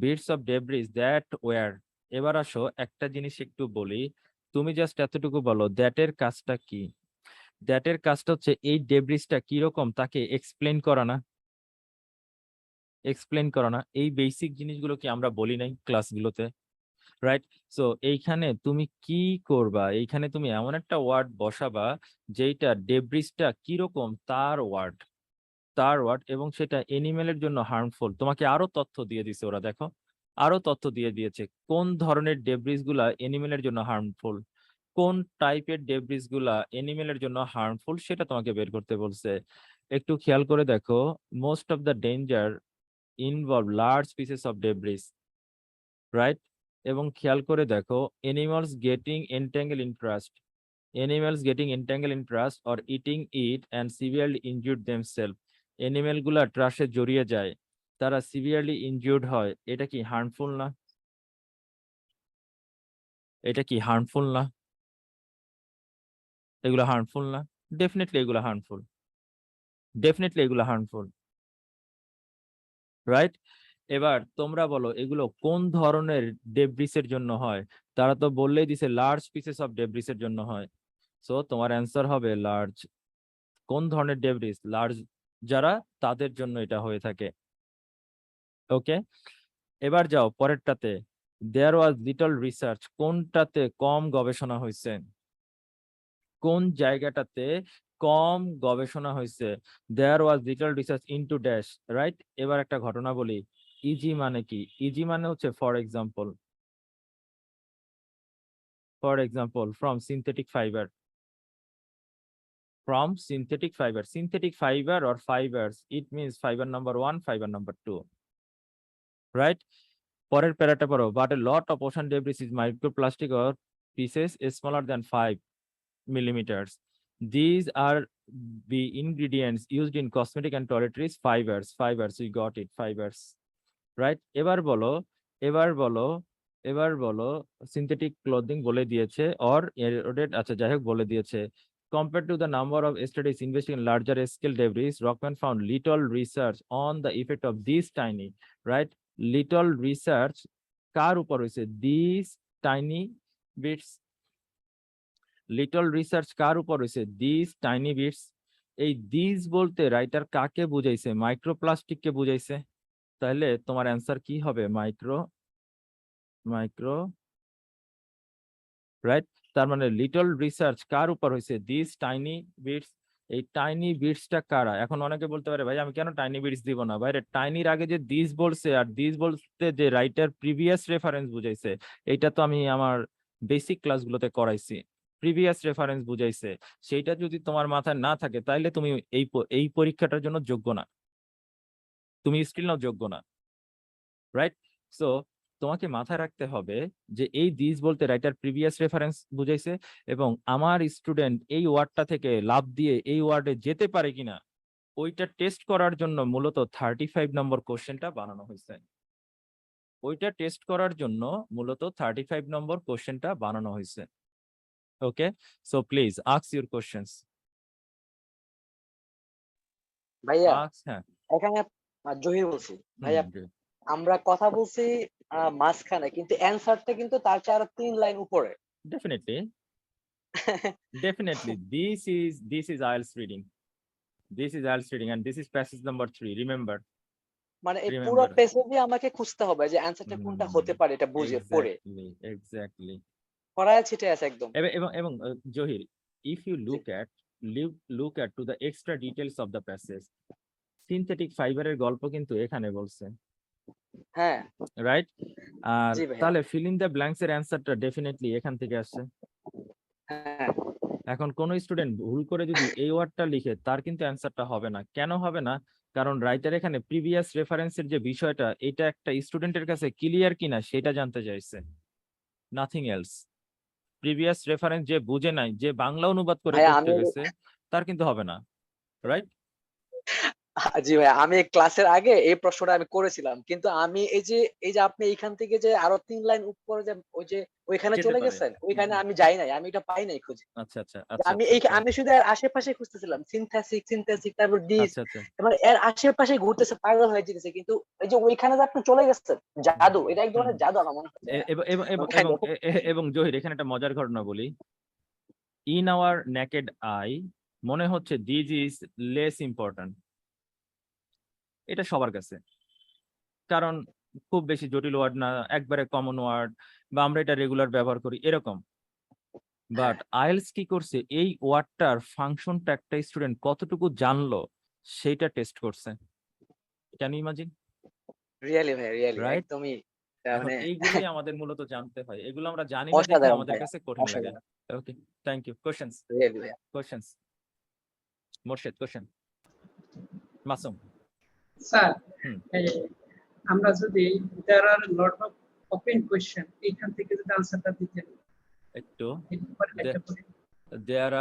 bits of debris that were. এবার আসো একটা জিনিস একটু বলি, তুমি জাস্ট এতটুকু বলো দ্যাটের কাজটা কি। দ্যাটের কাজটা হচ্ছে এই ডেব্রিসটা কিরকম তাকে এক্সপ্লেন করা না? এই বেসিক জিনিসগুলো কি আমরা বলি নাই ক্লাসগুলোতে, রাইট? সো এইখানে তুমি কি করবা, এইখানে তুমি এমন একটা ওয়ার্ড বসাবা যেটা ডেব্রিসটা কিরকম তার ওয়ার্ড এবং সেটা এনিমেলের জন্য হার্মফুল। তোমাকে আরো তথ্য দিয়ে দিছে ওরা, দেখো আরো তথ্য দিয়ে দিয়েছে কোন ধরনের ডেব্রিস গুলা এনিমেলের জন্য হার্মফুল, কোন টাইপের ডেব্রিস গুলা এনিমেলের জন্য হার্মফুল সেটা তোমাকে বের করতে বলছে। একটু খেয়াল করে দেখো, most of the danger involve large pieces of debris, right? এবং খেয়াল করে দেখো animals getting entangle in trash or eating it and severely injured themself. Animal গুলা ট্রাস্টে জড়িয়ে যায়, তারা সিভিয়ারলি ইনজুর্ড হয়। এটা কি হার্মফুল না? এগুলো হার্মফুল না? ডেফিনেটলি এগুলো হার্মফুল, রাইট? এবার তোমরা বলো এগুলো কোন ধরনের ডেব্রিসের জন্য হয়? তারা তো বললেই দিছে লার্জ পিসেস অফ ডেব্রিসের জন্য হয়। সো তোমার অ্যান্সার হবে লার্জ। কোন ধরনের ডেব্রিস? লার্জ যারা, তাদের জন্য এটা হয়ে থাকে। ওকে, এবার যাও পরেরটাতে। দেয়ার ওয়াজ লিটল রিসার্চ, কোনটাতে কম গবেষণা হয়েছে? কোন জায়গাটাতে কম গবেষণা হয়েছে? There was little research into dash, right? এবার একটা ঘটনা বলি, ইজি মানে কি? ইজি মানে হচ্ছে for example from synthetic fibre, synthetic fiber or fibers, it means fiber number 1, fiber number 2, right? পরের প্যারাটা পড়ো, but a lot of ocean debris is microplastic or pieces smaller than 5 millimeters. These are the ingredients used in cosmetic and toiletries. Fibers, you got it, fibers, right? এবার বলো synthetic clothing বলে দিয়েছে or eroded, আচ্ছা যাই হোক বলে দিয়েছে। Compared to the number of studies investigating larger scale debris, Rockman found little research on the effect of these tiny, right? Little research কার উপর হয়েছে? These tiny bits. Little research কার উপর হয়েছে? This tiny bits. এই this বলতে writer কাকে বুঝাইছে? মাইক্রোপ্লাস্টিককে বুঝাইছে। তাহলে তোমার অ্যান্সার কি হবে? Micro, right? তার মানে লিটল রিসার্চ কার উপর হয়েছে? This tiny bits. এই টাইনি বিটসটা কারা? এখন অনেকে বলতে পারে ভাই আমি কেন টাইনি বিটস দিব না? ভাই টাইনির আগে যে দিস বলছে আর দিস বলতে যে রাইটার প্রিভিয়াস রেফারেন্স বুঝাইছে, এইটা তো আমি আমার বেসিক ক্লাসগুলোতে করাইছি। প্রিভিয়াস রেফারেন্স বুঝাইছে, সেইটা যদি তোমার মাথায় না থাকে তাইলে তুমি এই পরীক্ষাটার জন্য যোগ্য না, তুমি স্টিল নাও যোগ্য না, রাইট? সো তোমাকে মাথায় রাখতে হবে যে এই দিস বলতে রাইটার প্রিভিয়াস রেফারেন্স বুঝাইছে এবং আমার স্টুডেন্ট এই ওয়ার্ডটা থেকে লাভ দিয়ে এই ওয়ার্ডে যেতে পারে কিনা ওইটা টেস্ট করার জন্য মূলত 35 নম্বর কোশ্চেনটা বানানো হয়েছে। ওইটা টেস্ট করার জন্য মূলত 35 নম্বর কোশ্চেনটা বানানো হয়েছে। Okay, so please ask your questions. ভাইয়া হ্যাঁ, এখানে জহির বলছি ভাইয়া, হুম, আমরা কথা বলছি মাঝখানে, কিন্তু অ্যান্সারটা কিন্তু তার চেয়ে আরো 3 লাইন উপরে। definitely this is IELTS reading, and this is passage number 3, remember. মানে এই পুরো পেজে আমাকে খুঁজতে হবে যে অ্যান্সারটা কোনটা হতে পারে, এটা বুঝে পড়ে Exactly. পড়ায় ছিটে আছে একদম। এবং Zahir, if you look at to the extra details of the passage, synthetic fiber এর গল্প কিন্তু এখানে বলছে, হ্যাঁ রাইট? আর জি ভাইয়া। তাহলে fill in the blanks এর অ্যান্সারটা ডেফিনেটলি এখান থেকে আসছে। হ্যাঁ এখন কোন স্টুডেন্ট ভুল করে যদি এই ওয়ার্ডটা লিখে তার কিন্তু অ্যান্সারটা হবে না। কেন হবে না? কারণ রাইটার এখানে প্রিভিয়াস রেফারেন্সের যে বিষয়টা, এটা একটা স্টুডেন্টের কাছে ক্লিয়ার কিনা সেটা জানতে চাইছে, নাথিং এলস। প্রিভিয়াস রেফারেন্স যে বুঝে নাই, যে বাংলা অনুবাদ করে ভাইয়া, করতে আমি গেছে, তার কিন্তু হবে না, রাইট? জি ভাই, আমি ক্লাসের আগে এই প্রশ্নটা আমি করেছিলাম, কিন্তু আমি এই যে আপনি এইখান থেকে যে আরো 3 লাইন উপরে যে ওইখানে যেতে চলে পারে। গেছেন, ওইখানে আমি যাই নাই, আমি এটা পাই নাই খুঁজে। আচ্ছা আচ্ছা আমি শুধু এর আশেপাশে খুঁজতেছিলাম, সিনথেসিক তারপর দিস, আচ্ছা এবার এর আশেপাশে ঘুরতেছে, পাগল হয়ে যেতেছে, কিন্তু এই যে ওইখানে যে আপনি চলে গেছেন, জাদু, এটা এক ধরনের জাদু আমার মনে হচ্ছে। এবং জহির, এখানে একটা মজার ঘটনা বলি। ইন আওয়ার নেকেড আই মনে হচ্ছে দিস ইজ লেস ইম্পর্টেন্ট, এটা সবার কাছে, কারণ খুব বেশি জটিল ওয়ার্ড না, একবারে কমন ওয়ার্ড, বা আমরা এটা রেগুলার ব্যবহার করি এরকম। বাট আইএলস কি করছে, এই ওয়ার্ডটার ফাংশনটা একটা স্টুডেন্ট কতটুকু জানলো সেটা টেস্ট করছে। Can you imagine? রিয়েলি ভাই, রিয়েলি Right? একদমই এখন মানে এইগুলোই আমাদের মূলত জানতে হয়, এগুলো আমরা জানি না দেখে অসাধারণ আমাদের ভাইয়া, কাছে কঠিন লাগে। অসাধারণ ওকে, থ্যাংক ইউ। কোশ্চেনস, রিয়েলি ভাইয়া। মোর্শেদ, কোশ্চেন। মাসুম। স্যার হুম। আমরা যদি there are lot of open question এইখান থেকে যদি আনসারটা দিতেন একটু there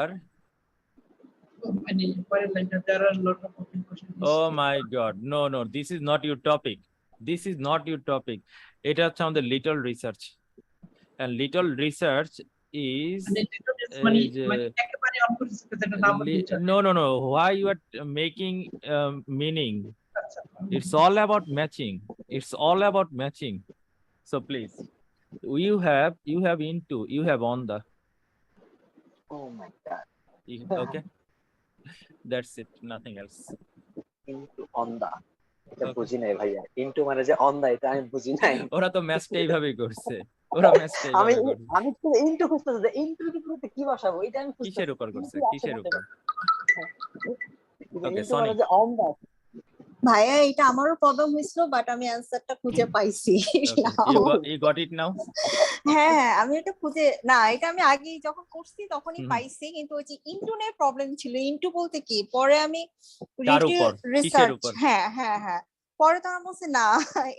are lot of open question. Oh my God, no, this is not your topic. এটা হচ্ছে আমাদের little research, and little research is একেবারে অপরিচিত, যেটা নাম no, why you are making meaning? It's all about matching. So please, you have into, you have on the, Oh my god, okay, that's it, nothing else. into on the, এটা বুঝি নাই ভাইয়া, into মানে যে on the, এটা আমি বুঝি নাই। ওরা তো ম্যাচটা এইভাবেই করছে, আমি তো into খুঁজতেছি, যে into এর উপরে কি বসাবো, এটা আমি খুঁজতেছি। কিসের উপর করছে, কিসের উপর? Okay, into Sonic. মানে যে on the, ভাইয়া এটা আমারও প্রবলেম হয়েছিল, বাট আমি অ্যান্সারটা খুঁজে পাইছি Okay, you got it now? হ্যাঁ, আমি এটা খুঁজে, না এটা আমি আগে যখন করছি তখনই হুম। পাইছি, কিন্তু ওই যে ইন্টু নিয়ে প্রবলেম ছিল। ইন্টু বলতে কি, পরে আমি কার উপর? কিসের রিসার্চ, উপর? হ্যাঁ পরে তো আমার বলছে না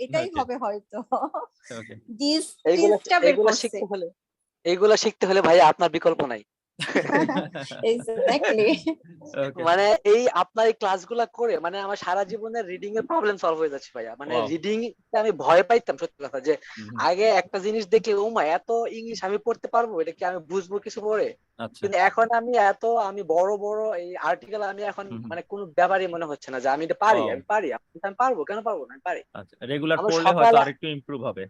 এটাই Okay. হবে হয়তো। Okay. এইগুলা শিখতে হলে ভাইয়া আপনার বিকল্প নাই। এক্স্যাক্টলি। Okay. মানে এই আপনার এই ক্লাসগুলা করে মানে আমার সারা জীবনের রিডিং এর প্রবলেম সলভ হয়ে যাচ্ছে ভাইয়া। মানে Wow. রিডিং আমি ভয় পাইতাম সত্যি কথা, যে হুম। আগে একটা জিনিস দেখলে ও মা এত ইংলিশ আমি পড়তে পারবো, এটা কি আমি বুঝবো কিছু পড়ে, আচ্ছা, কিন্তু এখন আমি বড় বড় এই আর্টিকেল আমি এখন হুম। মানে কোনো ব্যাপারই মনে হচ্ছে না যে আমি এটা পারি। Wow. আমি পারবো, কেন পারবো না, আমি পারি। আচ্ছা, রেগুলার আমার পড়লে হয়তো সকালে- আরেকটু ইমপ্রুভ হবে।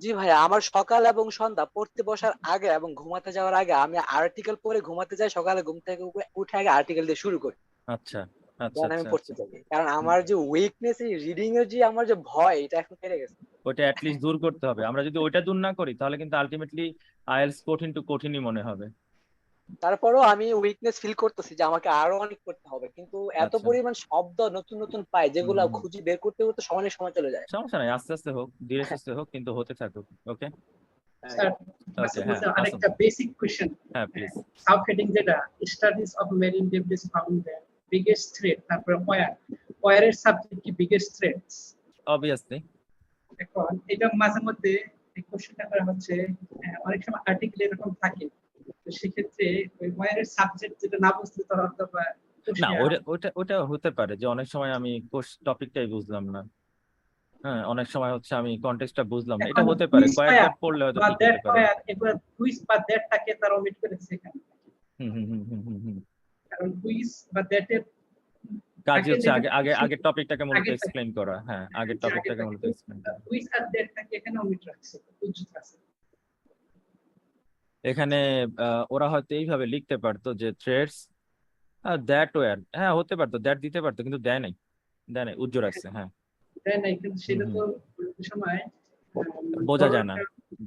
জি ভাইয়া, আমার সকাল এবং সন্ধ্যা পড়তে বসার আগে এবং ঘুমাতে যাওয়ার আগে আমি আর্টিকেল পড়ে ঘুমাতে যাই, সকালে ঘুম থেকে উঠে আগে আর্টিকেল দিয়ে শুরু করি, আচ্ছা then আমি পড়তে যাই। কারণ আমার যে উইকনেস এই রিডিং এর যে আমার যে ভয়, এটা এখন কেটে গেছে। ওটা অ্যাটলিস্ট দূর করতে হবে। আমরা যদি ওইটা দূর না করি তাহলে কিন্তু আলটিমেটলি আইএলস কঠিনই মনে হবে। তারপরেও আমি উইকনেস ফিল করতেছি যে আমাকে আরো অনেক করতে হবে, কিন্তু এত আচ্ছা। পরিমাণ শব্দ নতুন পাই যেগুলো হুম। খুঁজে বের করতে করতে সময় চলে যায়। সমস্যা নাই, আস্তে আস্তে হোক, ধীরে সুস্থে হোক, কিন্তু হতে থাকুক। ওকে, স্যার ওকে, হ্যাঁ আসুন, আরেকটা বেসিক কোশ্চেন, হ্যাঁ প্লিজ। সাব হেডিং যেটা studies of marine debris found their biggest threat, তারপরে ওয়ারের সাবজেক্ট কি বিগেস্ট থ্রেটস। অবভিয়াসলি এখন এটা মাঝে মধ্যে এই কোশ্চেনটা করা হচ্ছে, অনেক সময় আর্টিকেল এরকম থাকে, তো সেক্ষেত্রে ওই ওয়ারের সাবজেক্ট যেটা না বুঝতে তারা অথবা না, ওটা হতে পারে যে অনেক সময় আমি টপিকটাই বুঝলাম না। হ্যাঁ, অনেক সময় হচ্ছে আমি কনটেক্সটটা বুঝলাম না, এটা এখন হতে পারে, কুইজ কয়েকবার পড়লে হয়তো বা ঠিক দ্যাট হতে পারে। এগুলো কুইজ বা দ্যাটটাকে তারা ওমিট করেছে এখানে, হুম হুম হুম হুম হুম হুম। কারণ কুইজ বা দ্যাটের কাজই হচ্ছে আগে আগে যেটা আগে টপিকটাকে মূলত আগে এক্সপ্লেইন করা। হ্যাঁ, আগের টপিকটাকে মূলত এক্সপ্লেইন করা। কুইজ আর দ্যাটটাকে এখানে ওমিট রাখছে, উজ্জিত আছে। এখানে ওরা হয়তো এইভাবে লিখতে পারতো যে থ্রেডস দ্যাট ওয়্যার, হ্যাঁ হতে পারতো, দ্যাট দিতে পারতো, কিন্তু দেয় নাই, উজ্জ্বল রাখছে। হ্যাঁ, তাই না, কিন্তু সেটা তো অনেক সময় বোঝা যায় না,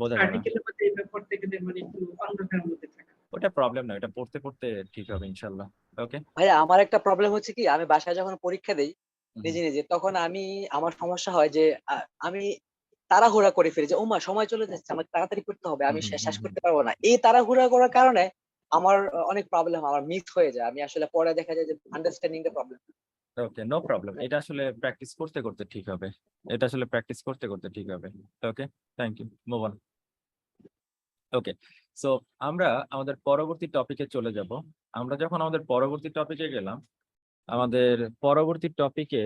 বোঝা যায় না। আর্টিকেলের মধ্যে এটা করতে গেলে মানে একটু অন্ধকারের মধ্যে থাকে। ওটা প্রবলেম না, এটা পড়তে পড়তে ঠিক হবে ইনশাল্লাহ। ওকে, ভাইয়া আমার একটা প্রবলেম হচ্ছে কি, আমি বাসায় যখন পরীক্ষা দেই নিজে নিজে, তখন আমার সমস্যা হয় যে আমি তাড়াহুড়া করে ফেলি, যে ওমা সময় চলে যাচ্ছে, আমাকে তাড়াতাড়ি করতে হবে, আমি শেষ করতে পারবো না। এই তাড়াহুড়া করার কারণে আমার অনেক প্রবলেম, আমার মিস হয়ে যায়, আমি আসলে পরে দেখা যায় যে আন্ডারস্ট্যান্ডিং এর প্রবলেম। ওকে, নো প্রবলেম, এটা আসলে প্র্যাকটিস করতে করতে ঠিক হবে, এটা আসলে প্র্যাকটিস করতে করতে ঠিক হবে। Okay, thank you, move on. Okay, so আমরা আমাদের পরবর্তী টপিকে চলে যাব। আমরা যখন আমাদের পরবর্তী টপিকে গেলাম, আমাদের পরবর্তী টপিকে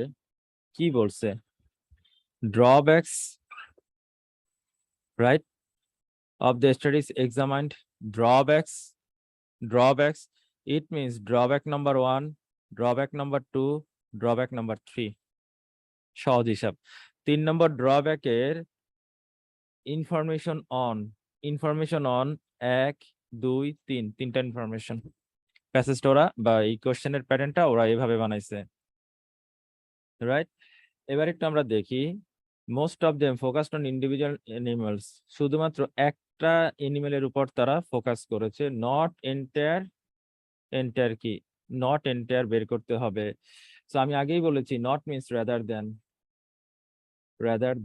কি বলছে, drawbacks, right, of the studies examined. Drawbacks, it means drawback number 1, drawback number 2, drawback number 3. সহজ হিসাব। 3 নম্বর ড্রব্যাকের ইনফরমেশন অন 1, 2, 3, তিনটা ইনফরমেশন। প্যাসেজটা ওরা বা এই কোশ্চেনের প্যাটার্নটা ওরা এভাবে বানাইছে, রাইট। এবার একটু আমরা দেখি, most of them focused on individual animals, শুধুমাত্র একটা অ্যানিমেলের উপর তারা ফোকাস করেছে, নট এন্টায়ার কি, নট এন্টায়ার বের করতে হবে। সো আমি আগেই বলেছি নট মিন্স রাদার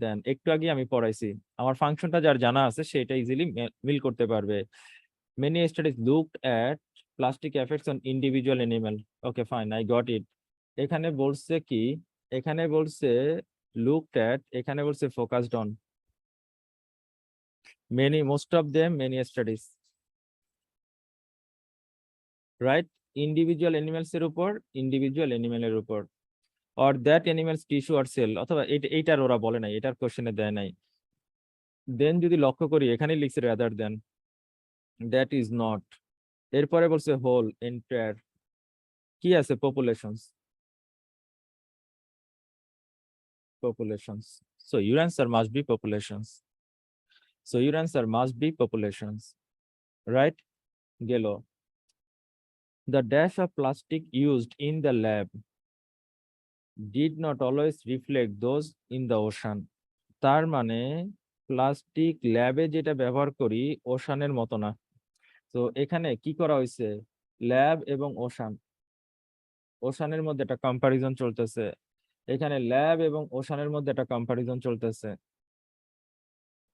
দেন, একটু আগে আমি পড়াইছি, আমার ফাংশনটা যার জানা আছে সেটা ইজিলি মিল করতে পারবে। Many studies looked at plastic effects on individual animal. Okay fine, I got it. এখানে বলছে কি, এখানে বলছে looked at, এখানে বলছে focused on, most of them, many studies, right, individual animals এর উপর, individual animal এর উপর, or that animals tissue or cell, অথবা এইটার ওরা বলে নাই, এটার কোশ্চেনে দেয় নাই। দেন যদি লক্ষ্য করি এখানে লিখছে rather than, that is not। এরপরে বলছে whole, entire, কি আছে populations, so your answer must be populations, right, গেল। The dash of plastic used in the lab did not always reflect those in the ocean. তার মানে plastic ল্যাবে যেটা ব্যবহার করি ওশানের মতো না। তো এখানে কি করা হয়েছে, ল্যাব এবং ওশানের মধ্যে একটা কম্পারিজন চলতেছে, এখানে ল্যাব এবং ওশানের মধ্যে একটা কম্পারিজন চলতেছে,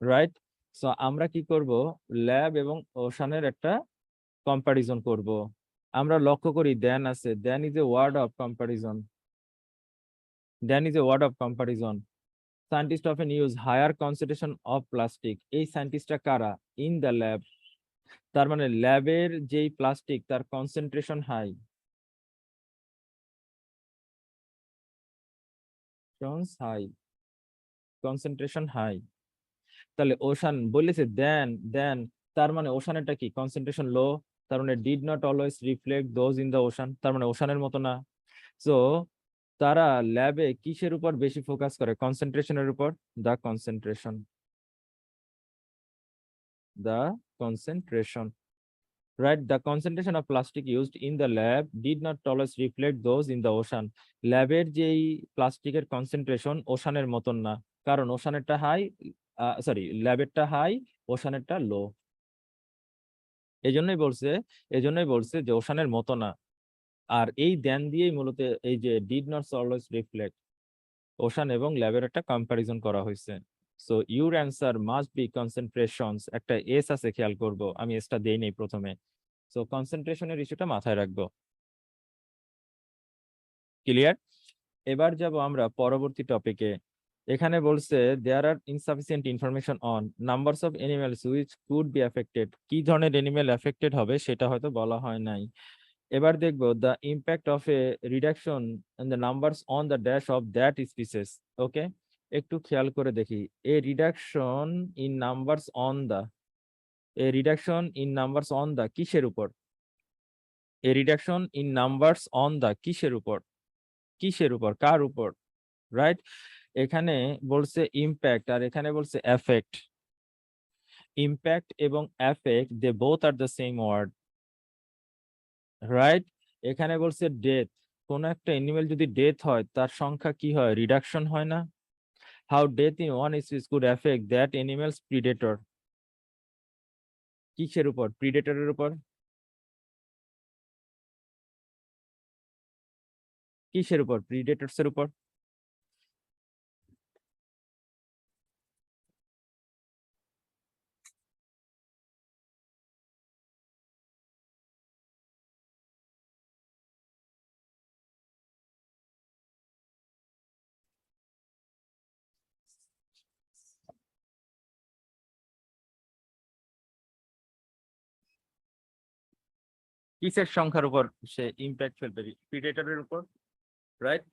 রাইট। সো আমরা কি করব, ল্যাব এবং ওশানের একটা কম্পারিজন করব। আমরা লক্ষ্য করি দেন আছে, than is a word of comparison, Scientists often use higher concentration of plastic. এই সায়েন্টিস্টরা কারা, ইন দ্য ল্যাব, তার মানে ল্যাবের যেই প্লাস্টিক তার কনসেন্ট্রেশন হাই, কনসেন্ট্রেশন হাই। তাহলে ওশান বলেছে দেন, তার মানে ওশানেরটা কি, কনসেন্ট্রেশন লো, তার মানে did not always reflect those in the ocean, তার মানে ওশানের মতো না। সো তারা ল্যাবে কিসের উপর বেশি ফোকাস করে, কনসেন্ট্রেশনের উপর, the concentration, right, the concentration of plastic used in the lab did not always reflect those in the ocean. ল্যাবের যেই প্লাস্টিকের কনসেন্ট্রেশন ওশানের মতন না, কারণ ওশানেরটা হাই, ল্যাবেরটা হাই, ওশানেরটা লো। এজন্যই বলছে যে ওশানের মতো না। আর এই দেন দিয়েই মূলত এই যে did not always reflect, ocean এবং ল্যাবের একটা কম্পারিজন করা হয়েছে। So your answer must be concentrations, একটা এস আছে খেয়াল করব, আমি এসটা দেই নেই প্রথমে। সো কনসেন্ট্রেশনের ইস্যুটা মাথায় রাখবো। ক্লিয়ার? এবার যাব আমরা পরবর্তী টপিকে। এখানে বলছে there are insufficient information on numbers of animals which could be affected, কি ধরনের এনিমেল এফেক্টেড হবে সেটা হয়তো বলা হয় নাই। এবার দেখবো the impact of a reduction in the numbers on the dash of that species. Okay, একটু খেয়াল করে দেখি, a reduction in numbers on the, a reduction in numbers on the কিসের উপর, a reduction in numbers on the কিসের উপর, কিসের উপর, কার উপর, রাইট? এখানে বলছে ইম্প্যাক্ট আর এখানে বলছে এফেক্ট। ইম্প্যাক্ট এবং effect they both are the same word, right? এখানে বলছে ডেথ, কোন একটা এনিমেল যদি ডেথ হয় তার সংখ্যা কি হয়, রিডাকশন হয় না? How death in one species could effect that animals predator, কিসের উপর, প্রিডেটরের উপর, কিসের উপর, প্রিডেটরস এর উপর। কিসের সংখ্যার উপর সে ইম্প্যাক্ট ফেলবে, প্রিডেটরের উপর, রাইট?